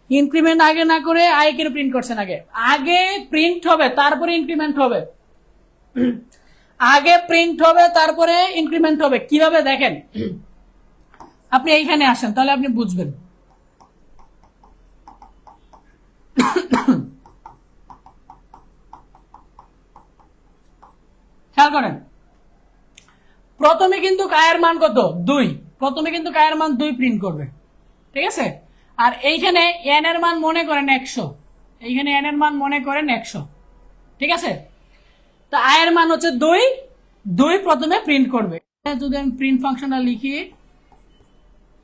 ইনক্রিমেন্ট আগে না করে i কে প্রিন্ট করছেন, আগে আগে প্রিন্ট হবে তারপরে ইনক্রিমেন্ট হবে, আগে প্রিন্ট হবে তারপরে ইনক্রিমেন্ট হবে। কিভাবে দেখেন, আপনি এইখানে আসেন তাহলে আপনি বুঝবেন। খেয়াল করেন, প্রথমে কিন্তু আয়ের মান কত 2, প্রথমে কিন্তু আয়ের মান 2 প্রিন্ট করবে, ঠিক আছে। আর এইখানে এন এর মান মনে করেন 100, এইখানে এন এর মান মনে করেন 100, ঠিক আছে। তো আয়ের মান হচ্ছে 2 প্রথমে প্রিন্ট করবে। যদি আমি প্রিন্ট ফাংশনটা লিখি,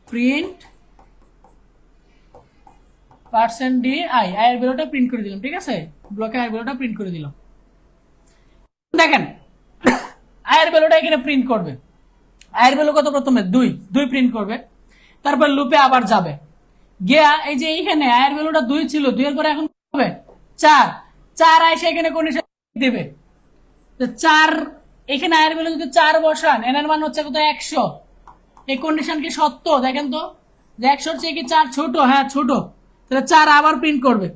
প্রিন্ট %di, আয়ের ভ্যালুটা প্রিন্ট করে দিলাম, ঠিক আছে, ব্লকে আয়ের ভ্যালুটা প্রিন্ট করে দিলাম। দেখেন আয়ের ভ্যালুটা এখানে প্রিন্ট করবে, আয়ের ভ্যালু কত, প্রথমে 2 প্রিন্ট করবে, তারপর লুপে আবার যাবে গিয়া এই যে এইখানে আয়ের ভ্যালুটা 2 ছিল, 2 এর পরে এখন হবে 4 আইসে এখানে কন্ডিশন দিবে 4, এখানে আয়ের ভ্যালু যদি 4 বসান, এন এর মান হচ্ছে কত 100, এই কন্ডিশন কি সত্য? দেখেন তো যে 100 চেয়ে কি 4 ছোট? হ্যাঁ ছোট, তাহলে 4 আবার প্রিন্ট করবে,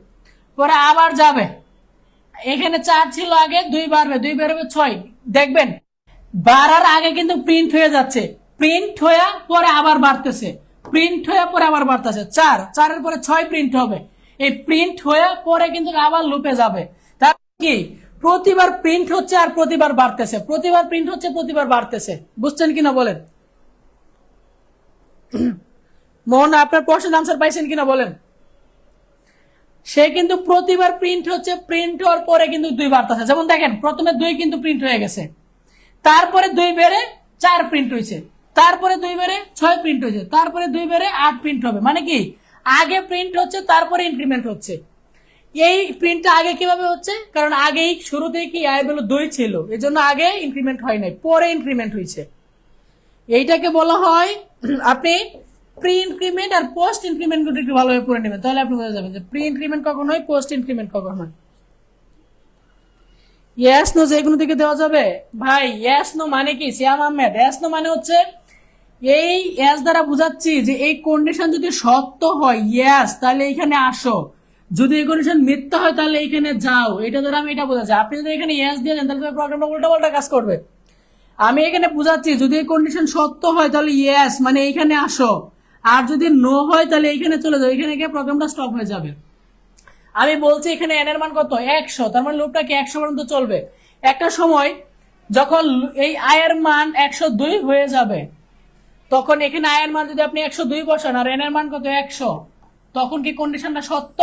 পরে আবার যাবে, এখানে 4 ছিল আগে, 2 বাড়বে, 2 বেরোবে 6, দেখবেন বাড়ার আগে কিন্তু প্রিন্ট হয়ে যাচ্ছে, প্রিন্ট হয়ে পরে আবার বাড়তেছে, প্রিন্ট হয়ে পরে আবার বাড়তেছে, 4 এর পরে 6 প্রিন্ট হবে, এই প্রিন্ট হয়ে পরে কিন্তু আবার লুপে যাবে। তার কি প্রতিবার প্রিন্ট হচ্ছে আর প্রতিবার বাড়তেছে, প্রতিবার প্রিন্ট হচ্ছে প্রতিবার বাড়তেছে, বুঝছেন কিনা বলেন? মোহন আপনার প্রশ্নের আনসার পাইছেন কিনা বলেন? সে কিন্তু প্রতিবার প্রিন্ট হচ্ছে, প্রিন্ট হওয়ার পরে কিন্তু 2 বাড়তেছে। যেমন দেখেন প্রথমে 2 কিন্তু প্রিন্ট হয়ে গেছে, তারপরে 2 বেড়ে 4 প্রিন্ট হয়েছে, তারপরে 2 বেড়ে 6 প্রিন্ট হয়েছে, তারপরে 2 বেড়ে 8 প্রিন্ট হবে। মানে কি আগে প্রিন্ট হচ্ছে তারপরে ইনক্রিমেন্ট হচ্ছে। এই প্রিন্টটা আগে কিভাবে হচ্ছে? কারণ আগেই শুরুতেই কি আয়ের ভ্যালু 2 ছিল, এজন্য আগে ইনক্রিমেন্ট হয় নাই, পরে ইনক্রিমেন্ট হয়েছে। এইটাকে বলা হয় আপনি প্রি ইনক্রিমেন্ট আর পোস্ট ইনক্রিমেন্ট গুলো একটু ভালোভাবে পড়ে নেবেন, তাহলে আপনি বুঝে যাবেন যে প্রি ইনক্রিমেন্ট কখন হয়, পোস্ট ইনক্রিমেন্ট কখন হয়। ইয়েস নো যে কোনো দিকে দেওয়া যাবে ভাই। ইয়েস নো মানে কি শ্যাম আহমেদ? ইয়েস নো মানে হচ্ছে এই এস দ্বারা বুঝাচ্ছি যে এই কন্ডিশন যদি সত্য হয় ইয়েস তাহলে এখানে আসো, যদি এই কন্ডিশন মিথ্যা হয় তাহলে এখানে যাও, এটা দ্বারা আমি এটা বোঝাচ্ছি। আপনি যদি এখানে ইয়েস দিয়ে দেন তাহলে প্রোগ্রামটা উল্টা পাল্টা কাজ করবে। আমি এখানে বুঝাচ্ছি যদি এই কন্ডিশন সত্য হয় তাহলে ইয়েস মানে এইখানে আসো, আর যদি নো হয় তাহলে এইখানে চলে যাও, এখানে গিয়ে প্রোগ্রামটা স্টপ হয়ে যাবে। আমি বলছি এখানে এন এর মান কত 100, তার মানে লুপটা কি 100 পর্যন্ত চলবে। একটা সময় যখন এই আয়ের মান 102 হয়ে যাবে, তখন এখানে আয়ের মান যদি আপনি 102 বসান আর এন এর মান কত 100, তখন কি কন্ডিশনটা সত্য?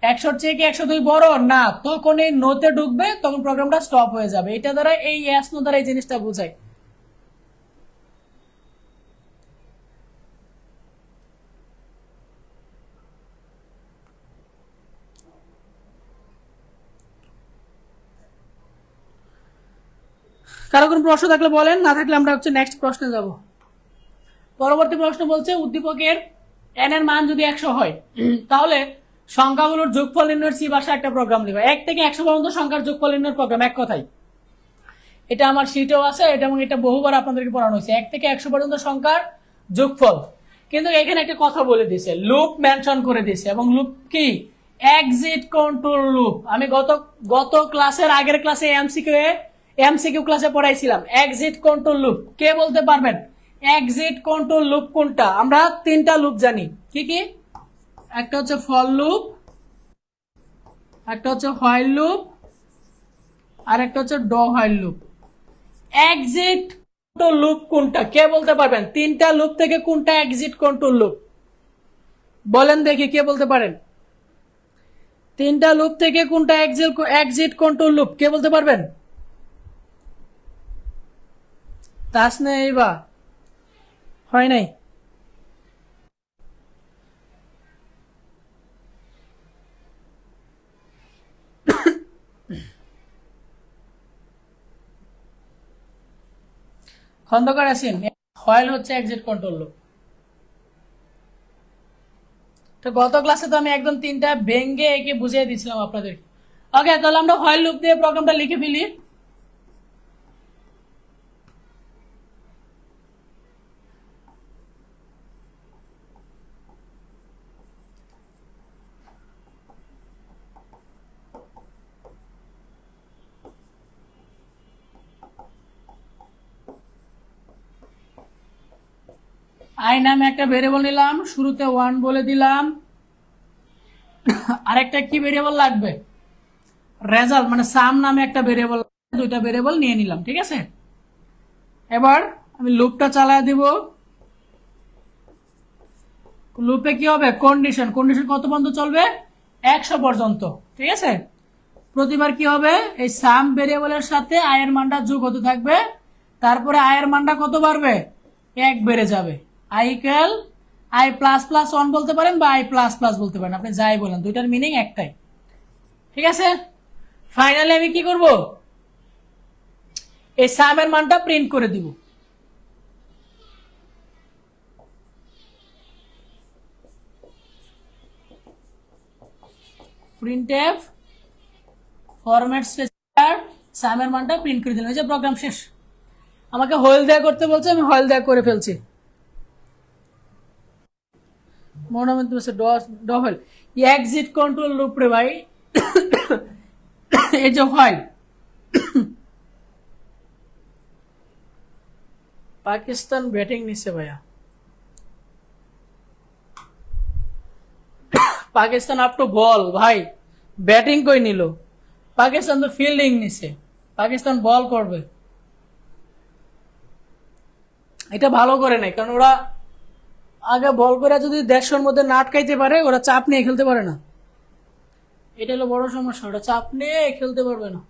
100 চেয়ে কি 102 বড় না, তখন এই নোতে ঢুকবে, তখন প্রোগ্রামটা স্টপ হয়ে যাবে। এটা দ্বারা এই এস নো দ্বারা এই জিনিসটা বোঝায়। কারো কোনো প্রশ্ন থাকলে বলেন, না থাকলে আমরা হচ্ছে নেক্সট প্রশ্নে যাব। পরবর্তী প্রশ্ন বলছে উদ্দীপকের এন এর মান যদি 100 হয় তাহলে সংখ্যাগুলোর যোগফল নির্ণয়ের সি ভাষা একটা প্রোগ্রাম লিখবে। 1 থেকে 100 পর্যন্ত সংখ্যার যোগফল নির্ণয়ের প্রোগ্রাম, এক কথায় এটা আমার শীটেও আছে, এটা এবং এটা বহুবার আপনাদেরকে পড়ানো হয়েছে। 1 থেকে 100 পর্যন্ত সংখ্যার যোগফল, কিন্তু এখানে একটা কথা বলে দিয়েছে, লুপ মেনশন করে দিয়েছে, এবং লুপ কি এক্সিট কন্ট্রোল লুপ। আমি গত ক্লাসের আগের ক্লাসে এমসিকিউ ক্লাসে পড়াইছিলাম এক্সিট কন্ট্রোল লুপ। কে বলতে পারবেন এক্সিট কন্ট্রোল লুপ কোনটা? আমরা 3টা লুপ জানি, কি কি? একটা হচ্ছে ফর লুপ, একটা হচ্ছে হোয়াইল লুপ, আর একটা হচ্ছে do while loop. Exit control loop কোনটা কে বলতে পারবেন? 3টা লুপ থেকে কোনটা এক্সিট কন্ট্রোল লুপ বলেন দেখি, কে বলতে পারেন? 3টা লুপ থেকে কোনটা এক্সিট কন্ট্রোল লুপ কে বলতে পারবেন? তাসনে এইবা হয় নাই। খন্দকার আছেন, হোয়াইল হচ্ছে এক্সিট কন্ট্রোল লুপ। তো গত ক্লাসে তো আমি একদম 3টা ভেঙ্গে একে বুঝিয়ে দিয়েছিলাম আপনাদের। ওকে, তাহলে আমরা হোয়াইল লুপ দিয়ে প্রোগ্রামটা লিখে ফেলি। আই নামে একটা ভেরিয়েবল নিলাম, শুরুতে 1 বলে দিলাম, আরেকটা কি ভেরিয়েবল লাগবে? রেজাল্ট মানে সাম নামে একটা ভেরিয়েবল দুইটা ভেরিয়েবল নিয়ে নিলাম, ঠিক আছে। এবার আমি লুপটা চালায় দিব। লুপে কি হবে, কন্ডিশন কত পর্যন্ত চলবে, 100 পর্যন্ত, ঠিক আছে। প্রতিবার কি হবে, এই সাম ভেরিয়েবলের সাথে আই এর মানটা যোগ হতে থাকবে, তারপরে আই এর মানটা কত বাড়বে, 1 বেড়ে যাবে। I equal I plus plus 1 বলতে পারেন বা আই প্লাস প্লাস বলতে পারেন, আপনি যাই বলেন, দুইটার মিনিং একটাই, ঠিক আছে। ফাইনালি আমি কি করব, এই সামের মানটা প্রিন্ট করে দিব। প্রিন্টএফ ফরম্যাট স্পেসিফায়ার সামের মানটা প্রিন্ট করে দিলাম, এই যে প্রোগ্রাম শেষ। আমাকে হোয়েল দেয়া করতে বলছে, আমি হোয়েল দেয়া করে ফেলছি। ডহল এক্সিট কন্ট্রোল লুপ রে ভাই, এই যে হোয়াইল পাকিস্তান ব্যাটিং নিচ্ছে ভাইয়া, পাকিস্তান আপ টু বল ভাই, ব্যাটিং কই নিল, পাকিস্তান তো ফিল্ডিং নিছে, পাকিস্তান বল করবে। এটা ভালো করে নাই, কারণ ওরা আগে বল করে যদি 150 মধ্যে না আটকাইতে পারে, ওরা চাপ নিয়ে খেলতে পারে না, এটা হলো বড় সমস্যা, ওরা চাপ নিয়ে খেলতে পারবে না।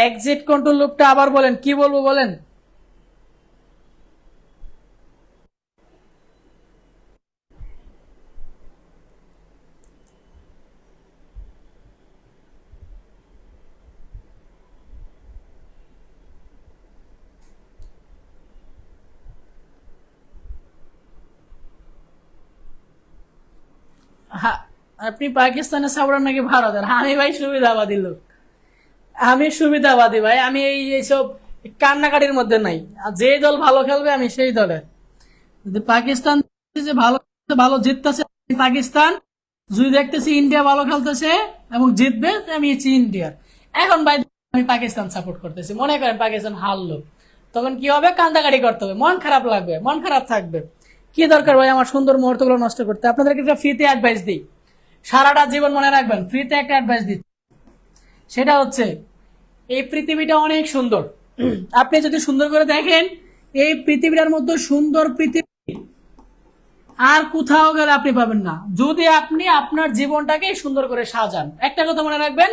এক্সিট কন্ট্রোল লুপটা আবার বলেন, কি বলবো বলেন। আপনি পাকিস্তানের সাপোর্টার নাকি ভারতের, আমি ভাই সুবিধাবাদী লোক, আমি সুবিধাবাদী ভাই, আমি এইসব কান্নাকাটির মধ্যে নাই, আর যে দল ভালো খেলবে আমি সেই দলের। যদি পাকিস্তান যে ভালো ভালো জিততেছে পাকিস্তান, যদি দেখতেছি ইন্ডিয়া ভালো খেলতেছে এবং জিতবে, আমি ইন্ডিয়ার। এখন ভাই আমি পাকিস্তান সাপোর্ট করতেছি, মনে করেন পাকিস্তান হারলো, তখন কি হবে, কান্দাকাটি করতে হবে, মন খারাপ লাগবে, মন খারাপ থাকবে। কি দরকার ভাই আমার সুন্দর মুহূর্তগুলো নষ্ট করতে। আপনাদেরকে একটা ফ্রিতে অ্যাডভাইস দিই, সারাটা জীবন মনে রাখবেন, ফ্রিতে একটা অ্যাডভাইস দিই, সেটা হচ্ছে এই পৃথিবীটা অনেক সুন্দর। আপনি যদি সুন্দর করে দেখেন, এই পৃথিবীটার মধ্যে সুন্দর পৃথিবী আর কোথাও গেলে আপনি পাবেন না, যদি আপনি আপনার জীবনটাকে সুন্দর করে সাজান। একটা কথা মনে রাখবেন,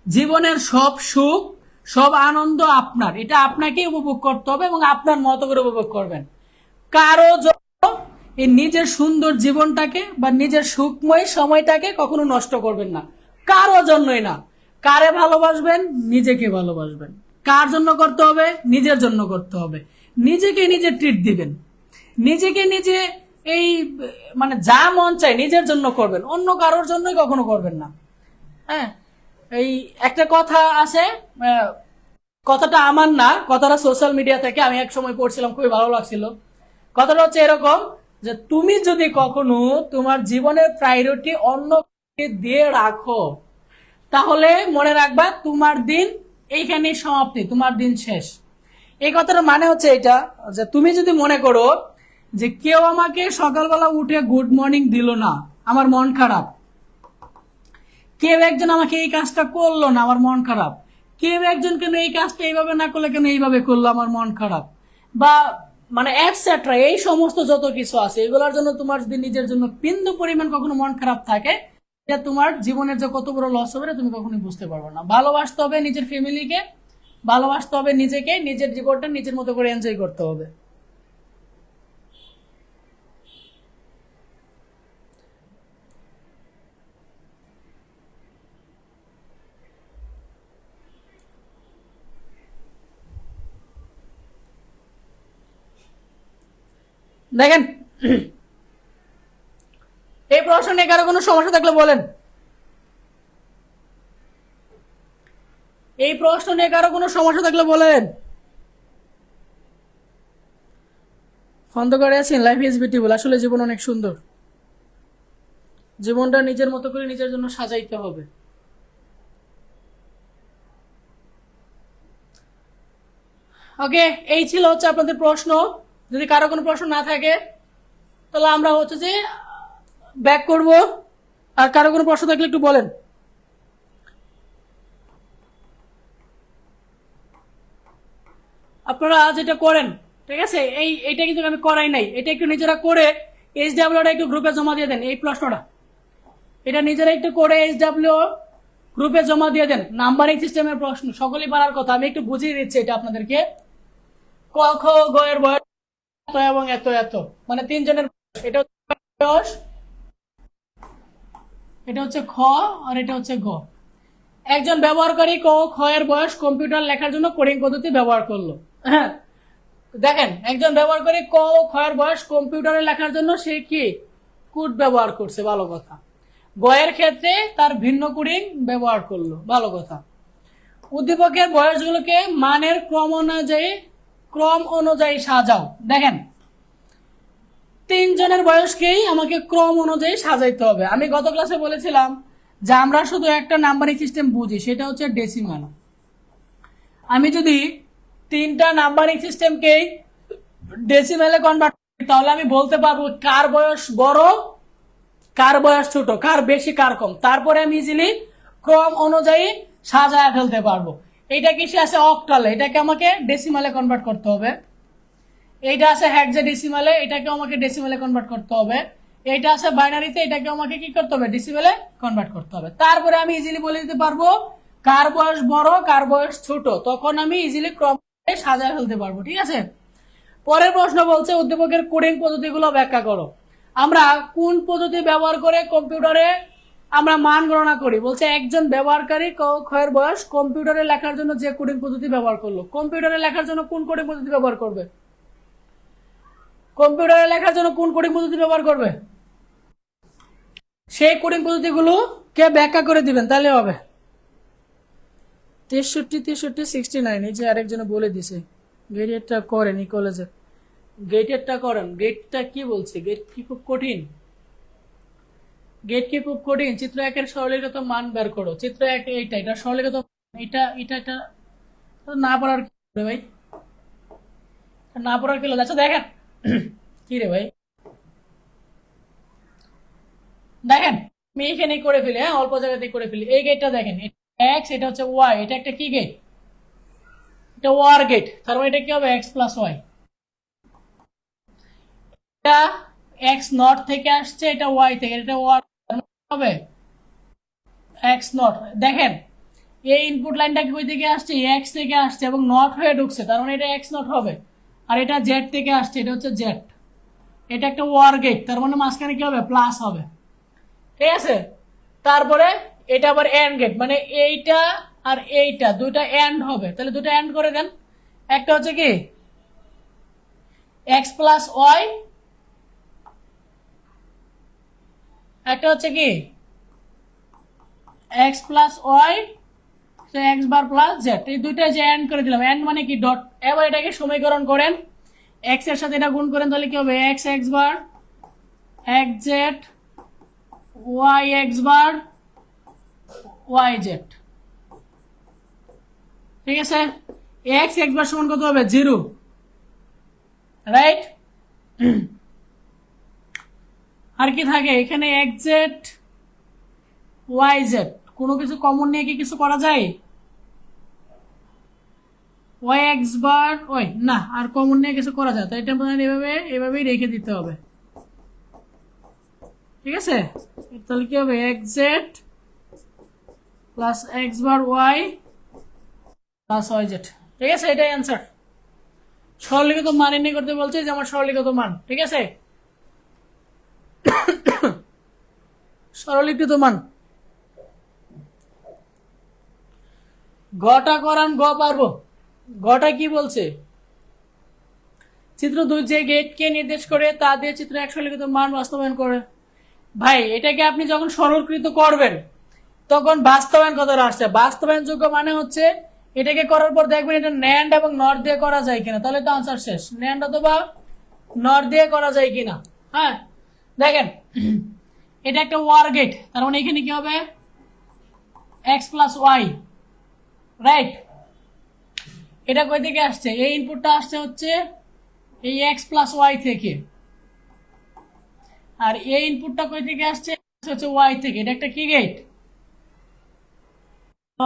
জীবনের সব সুখ সব আনন্দ আপনার, এটা আপনাকে উপভোগ করতে হবে এবং আপনার মতো করে উপভোগ করবেন। কারো জন্য এই নিজের সুন্দর জীবনটাকে বা নিজের সুখময় সময়টাকে কখনো নষ্ট করবেন না, কারো জন্যই না। কারে ভালোবাসবেন, নিজেকে ভালোবাসবেন। কার জন্য করতে হবে, নিজের জন্য করতে হবে। নিজেকে নিজে ট্রিট দিবেন, নিজেকে নিজে এই মানে যা মন চায় নিজের জন্য করবেন, অন্য কারোর জন্যই কখনো করবেন না। হ্যাঁ, এই একটা কথা আছে, কথাটা আমার না, কথাটা সোশ্যাল মিডিয়া থেকে আমি এক সময় পড়ছিলাম, খুবই ভালো লাগছিল। কথাটা হচ্ছে এরকম যে তুমি যদি কখনো তোমার জীবনের প্রায়োরিটি অন্যকে দিয়ে রাখো, তাহলে মনে রাখবা তোমার দিন এইখানেই সমাপ্তি, তোমার দিন শেষ। এই কথাটার মানে হচ্ছে এটা যে তুমি যদি মনে করো যে কেউ আমাকে সকালবেলা উঠে গুড মর্নিং দিল না, আমার মন খারাপ, কেউ একজন আমাকে এই কাজটা করলো না, আমার মন খারাপ, কেউ একজন কেন এই কাজটা এইভাবে না করলে কেন এইভাবে করলো, আমার মন খারাপ, বা মানে এটসেট্রা, এই সমস্ত যত কিছু আছে, এগুলোর জন্য তোমার যদি নিজের জন্য বিন্দু পরিমাণ কখনো মন খারাপ থাকে, এটা তোমার জীবনের যে কত বড় লস হবে তুমি কখনোই বুঝতে পারবে না। ভালোবাসতে হবে নিজের ফ্যামিলিকে, ভালোবাসতে হবে নিজেকে, নিজের জীবনটা নিজের মতো করে এনজয় করতে হবে। দেখেন, এই প্রশ্ন নিয়ে কারো কোনো সমস্যা থাকলে বলেন, এই প্রশ্ন নিয়ে কারো কোনো সমস্যা থাকলে বলেন। খন্দকার আছেন, লাইফ ইজ বিউটিফুল, আসলে জীবন অনেক সুন্দর, জীবনটা নিজের মতো করে নিজের জন্য সাজাইতে হবে। ওকে, এই ছিল হচ্ছে আপনাদের প্রশ্ন। যদি কারো কোনো প্রশ্ন না থাকে তাহলে আমরা হচ্ছে যে ব্যাক করব। আর কারো কোনো প্রশ্ন থাকলে একটু বলেন। আপনারা যেটা করেন, ঠিক আছে, এইটা কিন্তু আমি করাই নাই, এটা একটু নিজেরা করে এইচডব্লিউটা একটু গ্রুপে জমা দিয়ে দেন। এই প্রশ্নটা এটা নিজেরা একটু করে এইচডব্লিউ গ্রুপে জমা দিয়ে দেন। নাম্বারিং সিস্টেমের প্রশ্ন সকলেই পারার কথা, আমি একটু বুঝিয়ে দিচ্ছি এটা আপনাদেরকে। ক খ গ এর বয়স এত এবং এত এত, মানে তিনজনের এটা বয়স, এটা হচ্ছে খ আর এটা হচ্ছে গ। একজন ব্যবহারকারী ক খ এর বয়স কম্পিউটার লেখার জন্য কোডিং পদ্ধতি ব্যবহার করলো। হ্যাঁ, দেখেন একজন ব্যবহারকারী ক ও খ এর বয়স কম্পিউটারে লেখার জন্য সে কি কোড ব্যবহার করছে, ভালো কথা। গ এর ক্ষেত্রে তার ভিন্ন কোডিং ব্যবহার করলো, ভালো কথা। উদ্দীপকের বয়সগুলোকে মানের ক্রম অনুযায়ী সাজাও। দেখেন তিনজনের বয়সকেই আমাকে ক্রম অনুযায়ী সাজাইতে হবে। আমি গত ক্লাসে বলেছিলাম যে আমরা শুধু একটা নাম্বারিং সিস্টেম বুঝি, সেটা হচ্ছে ডেসিমাল। আমি যদি তিনটা নাম্বারিং সিস্টেমকেই ডেসিমালে কনভার্ট করি তাহলে আমি বলতে পারবো কার বয়স বড়, কার বয়স ছোট, কার বেশি কার কম। তারপরে আমি ইজিলি ক্রম অনুযায়ী সাজায় ফেলতে পারবো। এইটা কিসে আছে? অক্টালে, এটাকে আমাকে ডেসিমালে কনভার্ট করতে হবে। এইটা আছে হেক্সাডেসিমালে, এটাকে আমাকে ডেসিমালে কনভার্ট করতে হবে। এইটা আছে বাইনারিতে, এটাকে আমাকে কি করতে হবে? ডেসিমালে কনভার্ট করতে হবে। তারপরে আমি ইজিলি বলে দিতে পারবো কার বয়স বড়, কার বয়স ছোট, তখন আমি ইজিলি ক্রমে সাজায় ফেলতে পারবো। ঠিক আছে, পরের প্রশ্ন বলছে উদ্দীপকের কোডিং পদ্ধতিগুলো ব্যাখ্যা করো। আমরা কোন পদ্ধতি ব্যবহার করে কম্পিউটারে আমরা মান গণনা করি? বলছে একজন ব্যবহারকারী ক খ এর বয়স কম্পিউটারে লেখার জন্য যে কোডিং পদ্ধতি ব্যবহার করলো। কম্পিউটারে লেখার জন্য কোন কোডিং পদ্ধতি ব্যবহার করবে? কম্পিউটারে লেখার জন্য কোন কোডিং পদ্ধতি ব্যবহার করবে? সেই কোডিং পদ্ধতিগুলো কে ব্যাখ্যা করে দিবেন, তাহলে হবে। 63, 69, এই যে আরেকজনে বলে দিছে গেটেরটা করেন এই কলেজে, গেটেরটা করেন। গেটটা কি বলছে? গেট কি খুব কঠিন? গেট কি খুব কঠিন? চিত্র একের সরলীকৃত মান বের করো। চিত্র এক এইটা, এটা সরলীকৃত, এটা এটা এটা না পড়ার কি রে ভাই, না পড়ার কি? আচ্ছা দেখেন কি রে ভাই, দেখেন আমি এখানে করে ফেলি, হ্যাঁ অল্প জায়গাতে করে ফেলি। এই গেটটা দেখেন, এক্স, এটা হচ্ছে ওয়াই, এটা একটা কি গেট? এটা ওয়ার গেট। তার মানে এটা কি হবে? X plus Y. এটা এক্স নট থেকে আসছে, এটা ওয়াই থেকে, এটা ওয়ার হবে এক্স নট। দেখেন এই ইনপুট লাইনটা কই থেকে আসছে? এক্স থেকে আসছে এবং নট হয়ে ঢুকছে, তার মানে এটা এক্স নট হবে। আর এটা জেড থেকে আসছে, এটা হচ্ছে জেড। এটা একটা ওয়ার গেট, তার মানে মাঝখানে কি হবে? প্লাস হবে। ঠিক আছে, তারপরে এটা আবার এন্ড গেট, মানে এইটা আর এইটা দুইটা এন্ড হবে, তাহলে দুটো এন্ড করে দেন। একটা হচ্ছে কি এক্স প্লাস ওয়াই, একটা হচ্ছে কি X plus Y, x bar plus Z. এই দুইটা যে এন্ড করে দিলাম, এন্ড মানে কি ডট। এবার এটাকে সমীকরণ করেন, এক্স এর সাথে এটা গুণ করেন, তাহলে কি হবে? X x bar x Z Y x bar Y Z. ঠিক আছে, এক্স এক্স বার সমান কত হবে? 0, রাইট? আর কি থাকে এখানে? এক্স জেড ওয়াই জেড, কোনো কিছু কমন নিয়ে কি কিছু করা যায়? ওয়াই এক্স বার ওই না, আর কমন নিয়ে কিছু করা যায় তো, এটা এভাবেই রেখে দিতে হবে। ঠিক আছে, তাহলে কি হবে? X Z plus X bar Y plus Y Z. ঠিক আছে, এটাই অ্যান্সার। সরলীকৃত মান নির্ণয় করতে বলছে, যে আমার সরলীকৃত মান। ঠিক আছে, সরলীকৃত মান। গটা করান, গ পারবো। গটা কি বলছে? চিত্র 2 যে গেটকে নির্দেশ করে তা দিয়ে চিত্র 1 সরলীকৃত মান বাস্তবায়ন করে। ভাই এটাকে আপনি যখন সরলীকৃত করবেন তখন বাস্তবায়ন কথাটা আসছে। বাস্তবায়ন যোগ্য মানে হচ্ছে এটাকে করার পর দেখবেন এটা ন্যান্ড এবং নট দিয়ে করা যায় কিনা, তাহলে তো আনসার শেষ। ন্যান্ড অথবা নট দিয়ে করা যায় কিনা। হ্যাঁ দেখেন এটা একটা ওয়ার গেট, তার মানে এখানে কি হবে? X plus Y, right? এটা কই থেকে আসছে? এই ইনপুটটা আসছে হচ্ছে এই এক্স প্লাস ওয়াই থেকে। আর এই ইনপুটটা কই থেকে আসছে, হচ্ছে ওয়াই থেকে। এটা একটা কি গেট?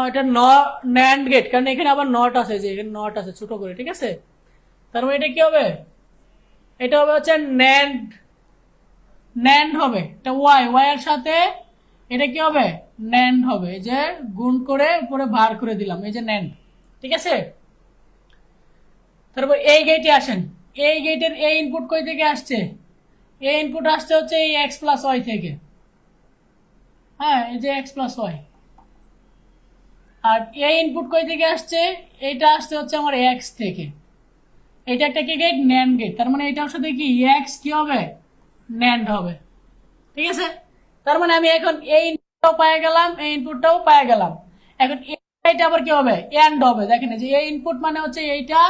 এটা ন্যান্ড গেট, কারণ এখানে আবার নট আছে, যে এখানে নট আছে ছোট করে, ঠিক আছে। তার মানে এটা কি হবে? এটা হবে হচ্ছে ন্যান্ড, ন্যান্ড হবে। এটা ওয়াই, ওয়াই এর সাথে এটা কি হবে? ন্যান্ড হবে। এই যে গুণ করে উপরে ভার করে দিলাম, এই যে ন্যান্ড, ঠিক আছে। তারপর এই গেটে আসেন। এই গেটের এই ইনপুট কই থেকে আসছে? এই ইনপুট আসছে হচ্ছে এই এক্স প্লাস ওয়াই থেকে। হ্যাঁ, এই যে এক্স প্লাস ওয়াই। আর এই ইনপুট কই থেকে আসছে? এইটা আসছে হচ্ছে আমার এক্স থেকে। এটা একটা কি গেট? NAND gate. তার মানে এটার সাথে কি এক্স কি হবে? ন্যান্ড হবে, ঠিক আছে। তার মানে আমি এখন এই ইনপুটটাও পেয়ে গেলাম, এই ইনপুটটাও পেয়ে গেলাম। এখন এইটা আবার কি হবে? এন্ড হবে। দেখেন যে এই ইনপুট মানে হচ্ছে এইটা,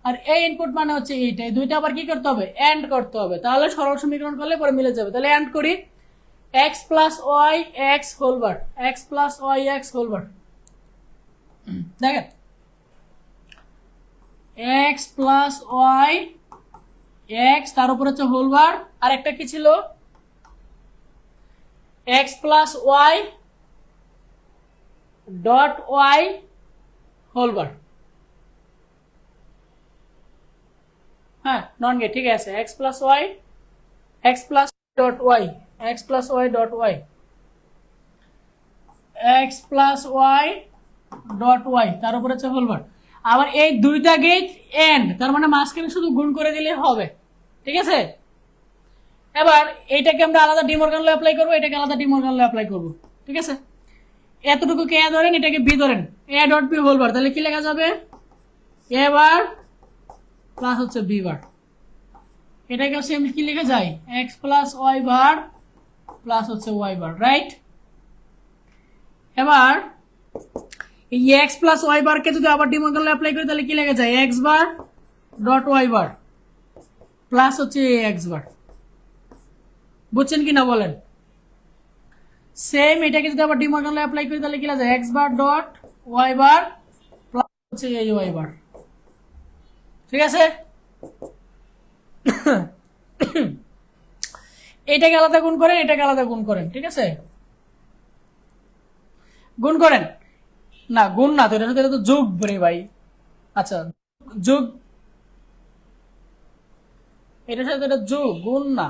আর এই ইনপুট মানে হচ্ছে এইটা, এই দুইটা আবার কি করতে হবে? এন্ড করতে হবে। তাহলে সরল সমীকরণ করলে পরে মিলে যাবে। তাহলে এন্ড করি। X plus Y X whole bar, X plus Y X whole bar. দেখেন এক্স প্লাস ওয়াই এক্স, তার উপর হচ্ছে হোল বার, আর একটা কি ছিল? X plus Y dot Y whole bar. হ্যাঁ, নন গেট, ঠিক আছে। X plus Y X plus dot Y, X plus Y dot Y, X plus Y dot Y, তার উপর হচ্ছে হোল বার। আবার এই দুইটা গেট এন্ড, তার মানে মাঝখানে শুধু গুণ করে দিলে হবে, ঠিক আছে। এবার এইটাকে আমরা আলাদা ডিমর্গান ল অ্যাপ্লাই করবো, এটাকে আলাদা ডিমর্গান ল অ্যাপ্লাই করবো, ঠিক আছে। এতটুকু কে ধরেন, এটাকে বি ধরেন, A dot B whole bar. তাহলে কি লেখা যাবে? এ বার প্লাস হচ্ছে বি বার। এটাকে হচ্ছে কি লিখে যায়? X plus Y bar plus হচ্ছে ওয়াই বার, রাইট। এবার এই এক্স প্লাস ওয়াই বারকে যদি আবার ডিমর্গান ল অ্যাপ্লাই করি, তাহলে কি লেখা যায়? X bar dot Y bar plus হচ্ছে এক্স বার। বুঝছেন কি না বলেন? সেম এটাকে যদি আবার ডিমর্গান ল অ্যাপ্লাই করি, তাহলে কি লেখা যায়? X bar dot Y bar plus হচ্ছে এই ওয়াই বার, ঠিক আছে। এটাকে আলাদা গুণ করেন, এটাকে আলাদা গুণ করেন, ঠিক আছে। গুণ করেন না, গুণ না তো, এটা তো যোগ বলি ভাই। আচ্ছা, যোগ, এটার সাথে এটা যোগ, গুণ না।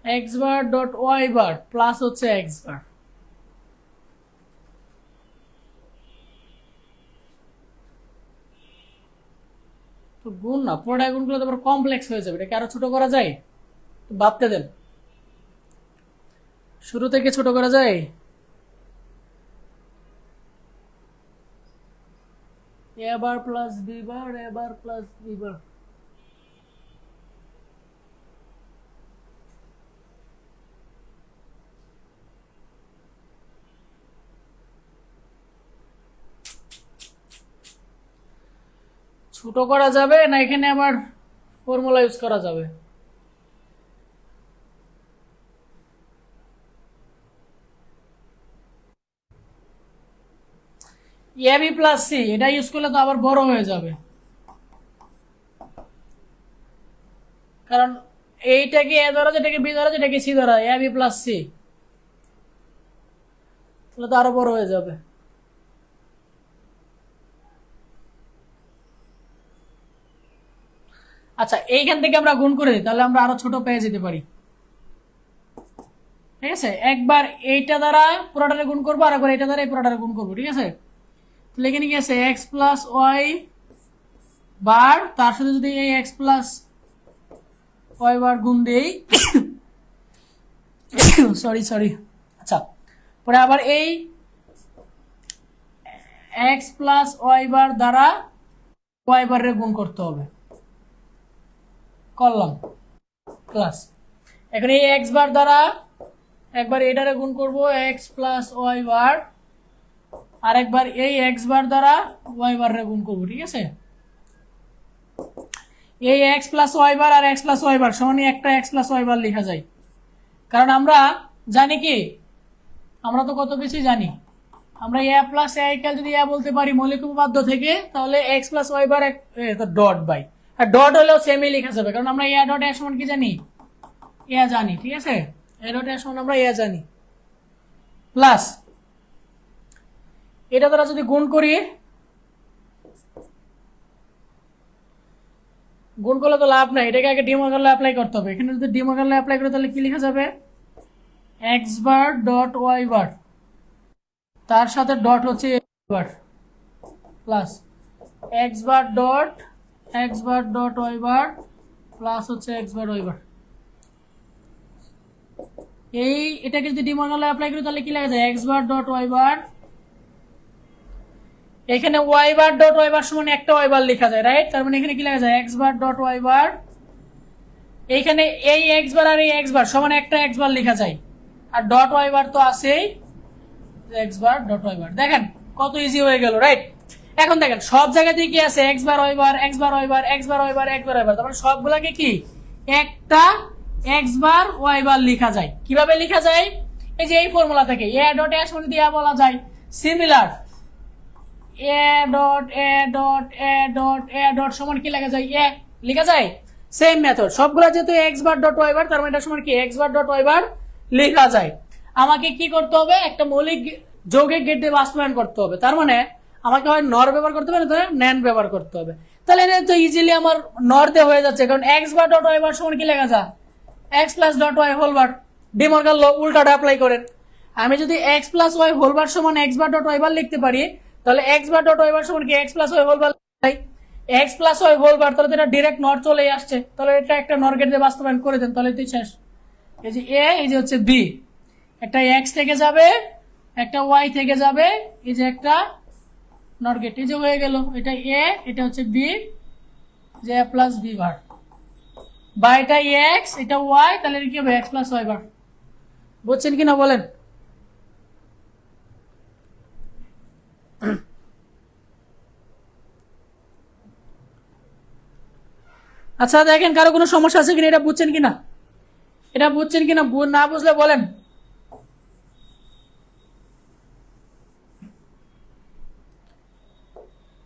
X bar dot Y bar plus হচ্ছে এক্স বার। তো গুণ না, পুরোটা গুণ করলে তারপর কমপ্লেক্স হয়ে যাবে। এটাকে আরো ছোট করা যায়? ভাবতে দেন, শুরু থেকে ছোট করা যায়। এ বার প্লাস বি বার, এ বার প্লাস বি বার। ছোট করা যাবে না এখানে আবার ফর্মুলা ইউজ করা যাবে? এ বি প্লাস সি, এটা ইউজ করলে তো আবার বড় হয়ে যাবে, কারণ এইটাকে এ ধরা, যেটাকে বি ধরা, যেটাকে সি ধরা, এ বি প্লাস সি, তাহলে তো আরো বড় হয়ে যাবে। আচ্ছা, এইখান থেকে আমরা গুণ করে দিই, তাহলে আমরা আরো ছোট পেয়ে যেতে পারি, ঠিক আছে। একবার এইটা দ্বারা পুরোটারে গুণ করবো, আর একবার এইটা দ্বারা এই পুরোটারে গুণ করবো, ঠিক আছে। তাহলে এখানে কি আছে? এক্স প্লাস ওয়াই বার, তার সাথে যদি এই এক্স প্লাস ওয়াই বার গুণ দেই, সরি, আচ্ছা, পরে আবার এই এক্স প্লাস ওয়াই বার দ্বারা ওয়াই বারের গুণ করতে হবে, করলাম প্লাস। এখন এই এক্স বার দ্বারা একবার এটারে গুণ করব, এক্স প্লাস ওয়াই বার, আর একবার এই এক্স বার দ্বারা ওয়াই বারের গুণ করব, ঠিক আছে। এই এক্স প্লাস ওয়াই বার আর এক্স প্লাস ওয়াই বার সমান একটা এক্স প্লাস ওয়াই বার লেখা যায়, কারণ আমরা জানি কি, আমরা তো কত কিছুই জানি। আমরা এ প্লাস এ ইকুয়াল যদি এ বলতে পারি মৌলিক উপপাদ্য থেকে, তাহলে X plus Y bar dot by আর ডট হলেও সেমই লেখা যাবে, কারণ আমরা এ ডট এ সমান কি জানি, এ জানি, ঠিক আছে, এ ডট এ সমান আমরা এ জানি। প্লাস এটা দ্বারা যদি গুণ করি, গুণ করলে তো লাভ নাই, এটাকে আগে ডিমোগালে অ্যাপ্লাই করতে হবে। এখানে যদি ডিমোগালে অ্যাপ্লাই করে তাহলে কি লেখা যাবে, X bar dot Y bar, তার সাথে ডট হচ্ছে bar, plus X bar dot Y bar plus হচ্ছে এক্স বার ওয়াই বার। এই এটাকে যদি ডিমোগালে অ্যাপ্লাই করি তাহলে কি লেখা যায়, এক্স বার ডট ওয়াই বার, এখানে Y bar dot Y bar সমান একটা ওয়াই বার লেখা যায়, রাইট? তার মানে এখানে কি লেখা যায়, এক্স বার ডট ওয়াই বার, এইখানে এই এক্স বার আর এই এক্স বার সমান একটা এক্স বার লেখা যায়, আর ডট ওয়াই বার তো আছেই, এক্স বার ডট ওয়াই বার। দেখেন কত ইজি হয়ে গেল, রাইট? এখন দেখেন সব জায়গাতেই কি আছে, এক্স বার ওয়াই বার, এক্স বার ওয়াই বার, এক্স বার ওয়াই বার, এক্স বার ওয়াই বার, তার মানে সবগুলাকে কি একটা এক্স বার ওয়াই বার লেখা যায়। কিভাবে লেখা যায়, এই যে এই ফর্মুলা থেকে এ ডট এ সমান দিয়ে বলা যায় similar A dot A dot A dot A dot সমান কি লেখা যায়, এ লেখা যায়। সেম মেথড সবগুলা যেহেতু x bar dot Y bar, তার মানে এটা সমান কি এক্স বার ডট ওয়াই বার লেখা যায়। আমাকে কি করতে হবে, একটা মৌলিক যৌগিক গেট দিয়ে বাস্তবায়ন করতে হবে, তার মানে আমাকে হয় নর ব্যবহার করতে হবে, না ন্যান ব্যবহার করতে হবে। তাহলে এটা তো ইজিলি আমার নর দিয়ে হয়ে যাচ্ছে, কারণ X bar dot Y bar সমান কি লেখা যায়, X plus dot Y whole bar. De Morgan law উল্টাটা অ্যাপ্লাই করেন, আমি যদি X plus Y whole bar সমান X bar dot Y bar লিখতে পারি, তাহলে X bar dot Y bar সমান কি X plus Y whole bar, X plus Y whole bar, তাহলে এটা ডিরেক্ট নর চলেই আসছে। তাহলে এটা একটা নর গেট দিয়ে বাস্তবায়ন করে দেন, তাহলে তুই শেষ। এই যে এ, এই যে হচ্ছে বি, একটা এক্স থেকে যাবে, একটা ওয়াই থেকে যাবে, এই যে একটা নর গেট, এই যে হয়ে গেল, এটা এ, এটা হচ্ছে বি, যে এ প্লাস বি বার, বা এটা এক্স, এটা ওয়াই, তাহলে কি হবে এক্স প্লাস ওয়াই বার। বুঝছেন কিনা বলেন? আচ্ছা দেখেন কারো কোনো সমস্যা আছে কিনা, এটা বুঝছেন কিনা, এটা বুঝছেন কিনা, না বুঝলে বলেন।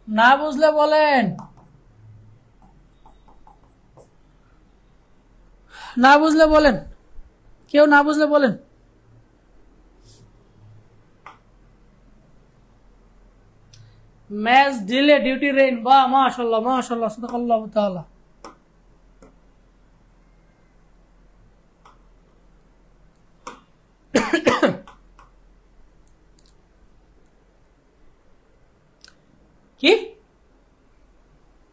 না বুঝলে বলেন, না বুঝলে বলেন, কেউ না বুঝলে বলেন। ম্যাচ ডিলে ডিউটি রেইন, বাহ মাশাআল্লাহ মাশাআল্লাহ সাদাকাল্লাহু তাআলা। কি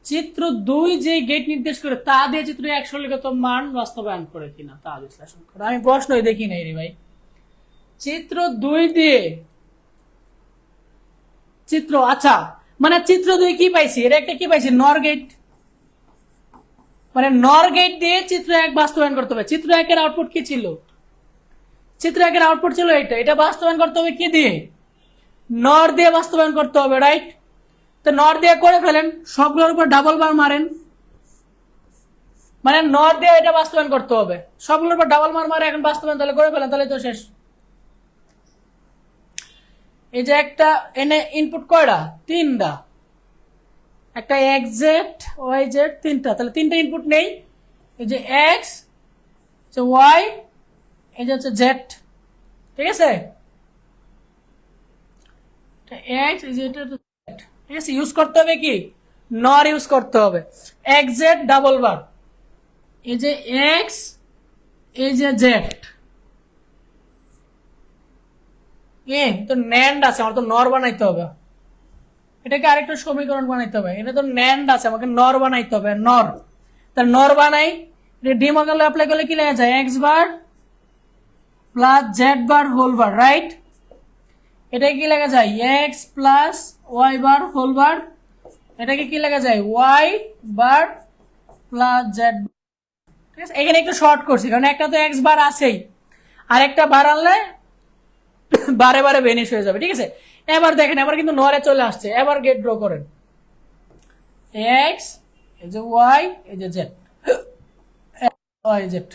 চিত্র 2 যে গেট নির্দেশ করে তা দিয়ে চিত্র 1 সরলীকৃত মান বাস্তবায়ন করে কিনা তা বিশ্লেষণ করে। আমি প্রশ্নই দেখি নাই রে ভাই, চিত্র 2 দিয়ে চিত্র, আচ্ছা মানে চিত্র 2 কি পাইছি, এটা একটা কি পাইছি, নর গেট, মানে নর গেট দিয়ে চিত্র 1 বাস্তবায়ন করতে হবে। চিত্র 1 এর আউটপুট কি ছিল, চিত্র 1 এর আউটপুট ছিল এটা, এটা বাস্তবায়ন করতে হবে কি দিয়ে, নর দিয়ে বাস্তবায়ন করতে হবে, রাইট? তো নর দিয়ে করে ফেলেন, সবগুলোর উপর ডাবল বার মারেন, মানে নর দিয়ে এটা বাস্তবায়ন করতে হবে, সবগুলোর উপর ডাবল বার মারে এখন বাস্তবায়ন তাহলে করে ফেলেন, তাহলে তো শেষ। এই যে একটা এনে ইনপুট কয়টা, 3টা, একটা এক্স জেড ওয়াই জেড 3টা, তাহলে 3টা ইনপুট নেই, এই যে এক্স, যে ওয়াই, এই যে হচ্ছে জেড, ঠিক আছে, এক্স, এই যে এটা জেড, ঠিক আছে। ইউজ করতে হবে কি, নর ইউজ করতে হবে, এক্স জেড ডাবল বার, এই যে এক্স, এই যে জেড, তো ন্যান্ড আছে, আমার তো নর বানাইতে হবে, এটাকে আরেকটা সমীকরণ বানাইতে হবে, এটা তো ন্যান্ড আছে, আমাকে নর বানাইতে হবে, নর। তাহলে নর বানাই, ডিমোগালে অ্যাপ্লাই করলে কি লেখা যায়, X bar plus Z bar whole bar, right? এটা কি লেখা যায়, X plus Y bar whole bar, এটাকে কি লেখা যায়, ওয়াই বার প্লাস জেড, ঠিক আছে। এখানে একটু শর্ট করছি কারণ একটা তো এক্স বার আছেই, আর একটা বার আনলে বারে বারে ভেনিশ হয়ে যাবে, ঠিক আছে। এবার দেখেন এবার কিন্তু নরে চলে আসছে, এবার গেট ড্র করেন, এক্স, এই যে ওয়াই, এই যে Z, Y Z,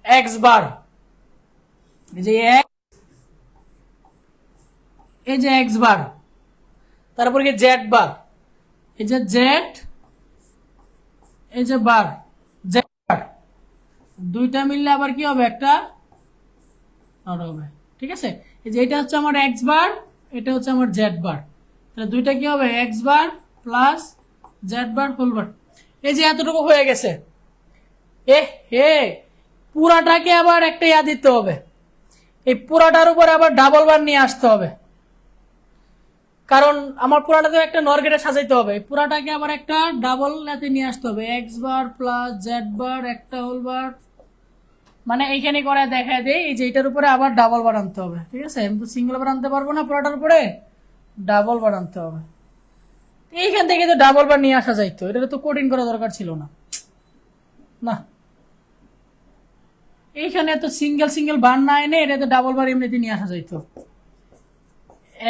x bar, এই যে এক্স, এই যে এক্স বার, তারপর কি জেড বার, এই যে জেড, এই যে বার জেড বার, দুইটা মিললে আবার কি হবে, একটা নট হবে। ঠিক আছে, এই যে এটা হচ্ছে আমার এক্স বার, এটা হচ্ছে আমার জেড বার, তাহলে দুইটা কি হবে, X bar plus Z bar whole bar. এই যে এতটুকু হয়ে গেছে। এ হে, পুরাটাকে আবার একটা ইয়া দিতে হবে, এই পুরাটার উপরে আবার ডাবল বার নিয়ে আসতে হবে, কারণ আমার পুরাটাতে একটা নর গেটে সাজাইতে হবে, পুরাটাকে আবার একটা ডাবল লাতে নিয়ে আসতে হবে, এক্স বার প্লাস জেড বার একটা হোল বার, মানে এইখানে করে দেখায় দেয় এই যে এটার উপরে আবার ডাবল বার আনতে হবে। ঠিক আছে, আমি তো সিঙ্গেল বার আনতে পারবো না, পুরাটার উপরে ডাবল বার আনতে হবে। এইখান থেকে তো ডাবল বার নিয়ে আসা যাইতো, এটা তো কঠিন করা দরকার ছিল না। না, এইখানে তো সিঙ্গেল সিঙ্গেল বার না এনে এটা তো ডাবল বার এমনিতে নিয়ে আসা যাইতো,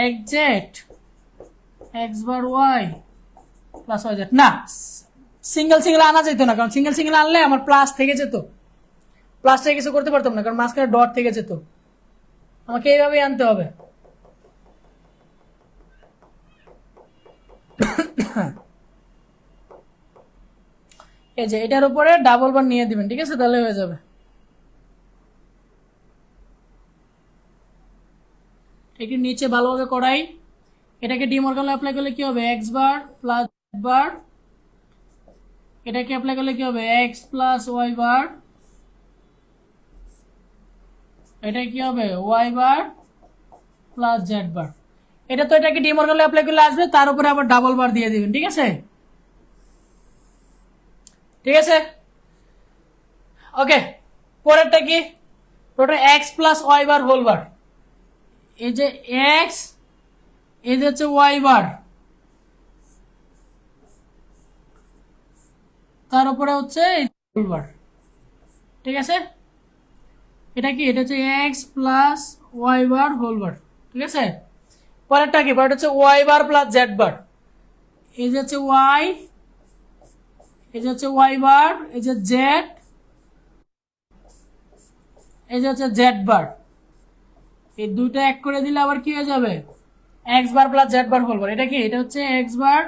x Z x bar Y plus Y Z. না, সিঙ্গেল সিঙ্গেল আনা যেত না, কারণ সিঙ্গেল সিঙ্গেল আনলে আমার প্লাস থেকে যেত, প্লাস থেকে কিছু করতে পারতাম না, কারণ মাঝখানে ডট থেকে যেত, আমাকে এইভাবেই আনতে হবে। এই যে এটার উপরে ডাবল বার নিয়ে দিবেন, ঠিক আছে, তাহলে হয়ে যাবে। একটু নিচে ভালোভাবে করাই, এটাকে ডিমর্গান অ্যাপ্লাই করলে কি হবে, এক্স বার প্লাস বার, এটাকে অ্যাপ্লাই করলে কি হবে, এক্স প্লাস ওয়াই বার, এটা কি হবে, ওয়াই বার প্লাস জেড বার। এটা তো এটাকে ডিমর্গান অ্যাপ্লাই করলে আসবে, তার উপরে আবার ডাবল বার দিয়ে দিবেন। ঠিক আছে, ঠিক আছে, ওকে। পরেরটা কি, total X plus Y bar whole bar, এই যে এক্স, এই যে হচ্ছে ওয়াই বার, তার উপরে হচ্ছে হোল বার। ঠিক আছে, এটা কি, এটা হচ্ছে X plus Y bar whole bar. ঠিক আছে, পরেরটা কি, পরেরটা হচ্ছে Y bar plus Z bar, এই যে হচ্ছে ওয়াই, এই যে হচ্ছে ওয়াই বার, এই যে জেড, এই যে হচ্ছে জেড বার, এই দুইটা এক করে দিলে আবার কি হয়ে যাবে, X bar plus Z bar whole bar. এটা কি, এটা হচ্ছে X bar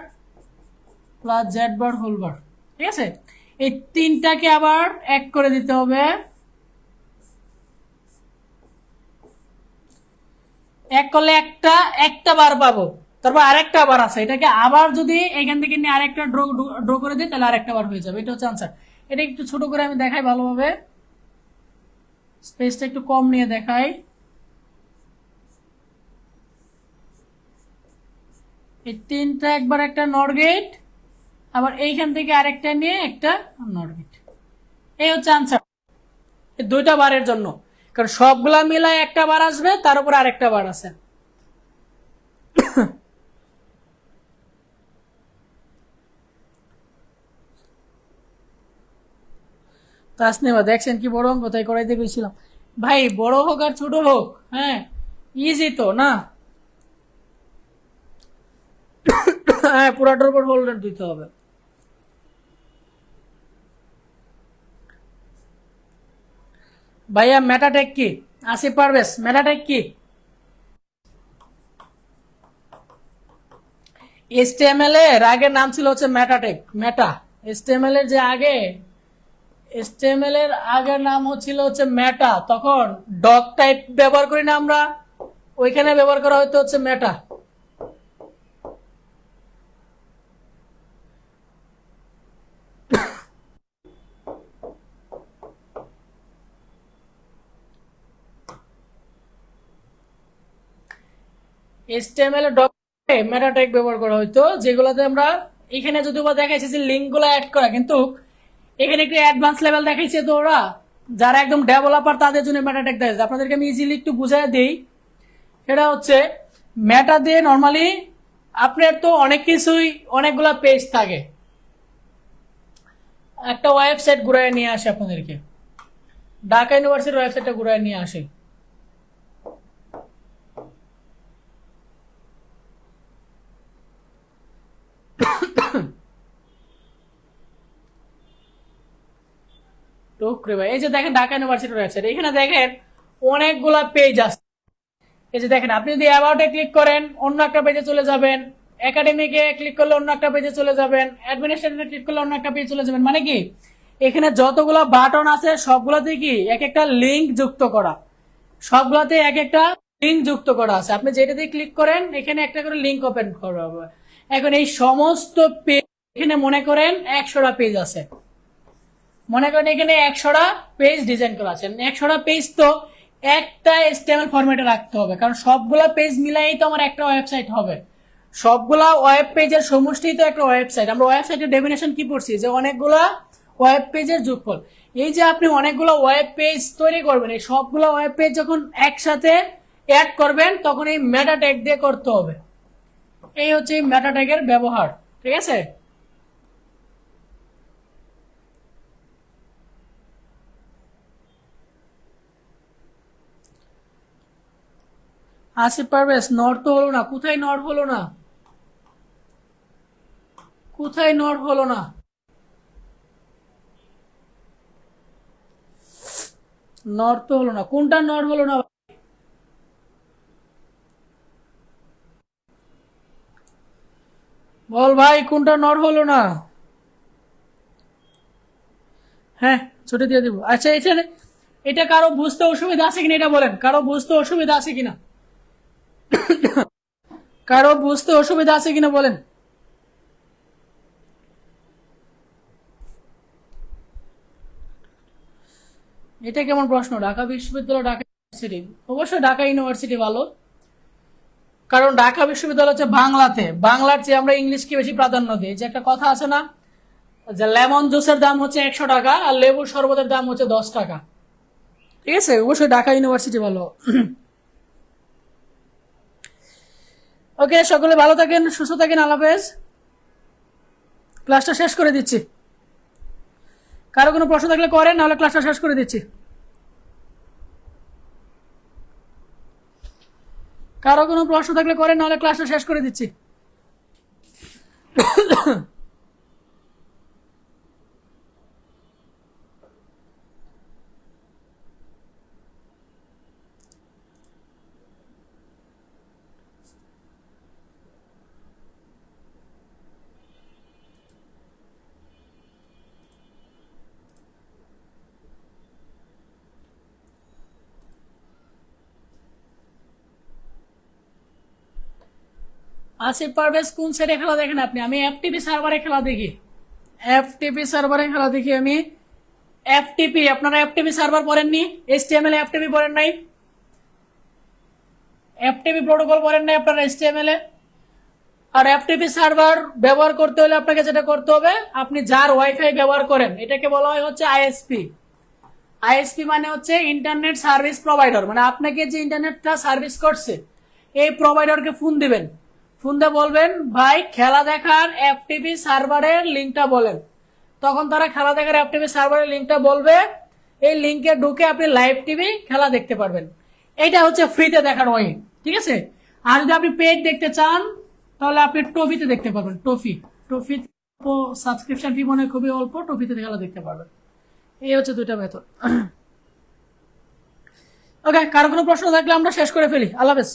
plus Z bar whole bar. ঠিক আছে, এই তিনটাকে আবার এক করে দিতে হবে, এক করলে একটা একটা বার পাবো, তারপর আরেকটা বার আছে, এটাকে আবার যদি এখান থেকে নিয়ে আরেকটা ড্র করে দিই তাহলে আরেকটা বার হয়ে যাবে। এটা হচ্ছে আনসার। এটা একটু ছোট করে আমি দেখাই ভালোভাবে, স্পেসটা একটু কম নিয়ে দেখাই। এই তিনটা একবার একটা নর গেট, আবার এইখান থেকে আরেকটা নিয়ে একটা নর গেট, এই হচ্ছে আনসার। এই দুইটা বারের জন্য, কারণ সবগুলা মিলায় একটা বার আসবে, তার উপর আরেকটা বার আছে। তাসনিমা দেখছেন কি বড় অঙ্ক, তাই করাইতে গেছিলাম। ভাই বড় হোক আর ছোট হোক, হ্যাঁ ইজি তো না। হ্যাঁ, পুরাটার উপর হোল্ডার দিতে হবে। ভাইয়া মেটাটেক কি, আসিফ পারভেজ, মেটাটেক কি? HTML এর আগের নাম ছিল হচ্ছে মেটাটেক, মেটা। HTML এর যে আগে, HTML এর আগের নাম হচ্ছিল হচ্ছে মেটা, তখন ডক টাইপ ব্যবহার করি না আমরা, ওইখানে ব্যবহার করা হয়তো হচ্ছে মেটা। HTML এর ডক মেটা ট্যাগ ব্যবহার করা হয়তো, যেগুলোতে আমরা এখানে যদিও বা দেখাইছি যে লিঙ্ক গুলো অ্যাড করা, কিন্তু এখানে একটু অ্যাডভান্স লেভেল দেখাইছে, তো ওরা যারা একদম ডেভেলপার তাদের জন্য মেটা ট্যাগ দেখাইছে। আপনাদেরকে আমি ইজিলি একটু বুঝাই দিই, সেটা হচ্ছে মেটা দিয়ে নর্মালি আপনার তো অনেক কিছুই, অনেকগুলা পেজ থাকে, একটা ওয়েবসাইট ঘুরায় নিয়ে আসে আপনাদেরকে, ঢাকা ইউনিভার্সিটির ওয়েবসাইটটা ঘুরায় নিয়ে আসে। ভাই এই যে দেখেন ঢাকা ইউনিভার্সিটির ওয়েবসাইট, এখানে দেখেন অনেকগুলা পেজ আছে। এই যে দেখেন, আপনি যদি অ্যাবাউটে ক্লিক করেন অন্য একটা পেজে চলে যাবেন, একাডেমিকে ক্লিক করলে অন্য একটা পেজে চলে যাবেন, অ্যাডমিনিস্ট্রেশনে ক্লিক করলে অন্য একটা পেজে চলে যাবেন। মানে কি এখানে যতগুলো বাটন আছে সবগুলোতে কি এক একটা লিঙ্ক যুক্ত করা, সবগুলোতে এক একটা লিঙ্ক যুক্ত করা আছে। আপনি যেটা দিয়ে ক্লিক করেন এখানে একটা করে লিঙ্ক ওপেন করা হবে। এখন এই সমস্ত পেজ, এখানে মনে করেন 100টা পেজ আছে, মনে করেন এখানে 100টা পেজ ডিজাইন করা আছে। 100টা পেজ তো একটা HTML ফরম্যাটে রাখতে হবে, কারণ সবগুলা পেজ মিলাই তো আমার একটা ওয়েবসাইট হবে। সবগুলা ওয়েব পেজের সমষ্টি তো একটা ওয়েবসাইট। আমরা ওয়েবসাইটের ডেফিনেশন কি পড়ছি, যে অনেকগুলা ওয়েব পেজের যোগফল। এই যে আপনি অনেকগুলো ওয়েব পেজ তৈরি করবেন, এই সবগুলো ওয়েব পেজ যখন একসাথে অ্যাড করবেন তখন এই মেটা ট্যাগ দিয়ে করতে হবে। এই হচ্ছে এই মেটা ট্যাগের ব্যবহার, ঠিক আছে। আসিফ পারভেজ, নর তো হলো না। কোথায় নর হলো না, কোথায় নর হলো না? নর তো হলো না, কোনটা নর হলো না? বল ভাই, কোনটা নর হলো না? হ্যাঁ, ছুটি দিয়ে দিব। আচ্ছা, এখানে এটা কারো বুঝতে অসুবিধা আছে কিনা এটা বলেন, কারো বুঝতে অসুবিধা আছে কিনা, কারো বুঝতে অসুবিধা আছে কিনা বলেন। এটা কেমন প্রশ্ন? ঢাকা বিশ্ববিদ্যালয়, ঢাকা ইউনিভার্সিটি? অবশ্যই ঢাকা ইউনিভার্সিটি ভালো, কারণ ঢাকা বিশ্ববিদ্যালয় হচ্ছে বাংলাতে, বাংলার চেয়ে আমরা ইংলিশকে বেশি প্রাধান্য দিই। যে একটা কথা আছে না, যে লেমন জুসের দাম হচ্ছে 100 টাকা আর লেবুর শরবতের দাম হচ্ছে 10 টাকা। ঠিক আছে, অবশ্যই ঢাকা ইউনিভার্সিটি ভালো। ওকে, সকলে ভালো থাকেন, সুস্থ থাকেন, আল্লাহ হাফেজ। ক্লাসটা শেষ করে দিচ্ছি। কারো কোনো প্রশ্ন থাকলে করেন, নাহলে ক্লাসটা শেষ করে দিচ্ছি। কারো কোনো প্রশ্ন থাকলে করেন, নাহলে ক্লাসটা শেষ করে দিচ্ছি। আসিফ পারভেজ, কোন সেটে খেলা দেখেন আপনি? আমি এফটিপি সার্ভারে খেলা দেখি, এফটিপি সার্ভারে খেলা দেখি আমি। এফটিপি, আপনারা এফটিপি সার্ভার পড়েননি? HTML এফটিপি পড়েন নাই? এফটিপি প্রোটোকল পড়েন নাই আপনারা HTML এ? আর এফটিপি সার্ভার ব্যবহার করতে হলে আপনাকে যেটা করতে হবে, আপনি যার ওয়াইফাই ব্যবহার করেন এটাকে বলা হয় হচ্ছে আইএসপি। আইএসপি মানে হচ্ছে ইন্টারনেট সার্ভিস প্রোভাইডার, মানে আপনাকে যে ইন্টারনেটটা সার্ভিস করছে এই প্রোভাইডারকে ফোন দিবেন, ফোন দিয়ে বলবেন ভাই খেলা দেখার এফটিপি সার্ভারের লিঙ্কটা বলেন। তখন তারা খেলা দেখার এফটিপি সার্ভারের লিঙ্কটা বলবে, এই লিঙ্কে ঢুকে আপনি লাইভ টিভি খেলা দেখতে পারবেন। এটা হচ্ছে ফ্রিতে দেখার ওয়ে, ঠিক আছে। আর যদি আপনি পেড দেখতে চান তাহলে আপনি টফিতে দেখতে পারবেন। টফি, টফি সাবস্ক্রিপশন ফি মনে হয় খুবই অল্প, টফিতে খেলা দেখতে পারবেন। এই হচ্ছে দুইটা মেথড। ওকে, কারো কোনো প্রশ্ন থাকলে আমরা শেষ করে ফেলি। আল্লাহ হাফেজ।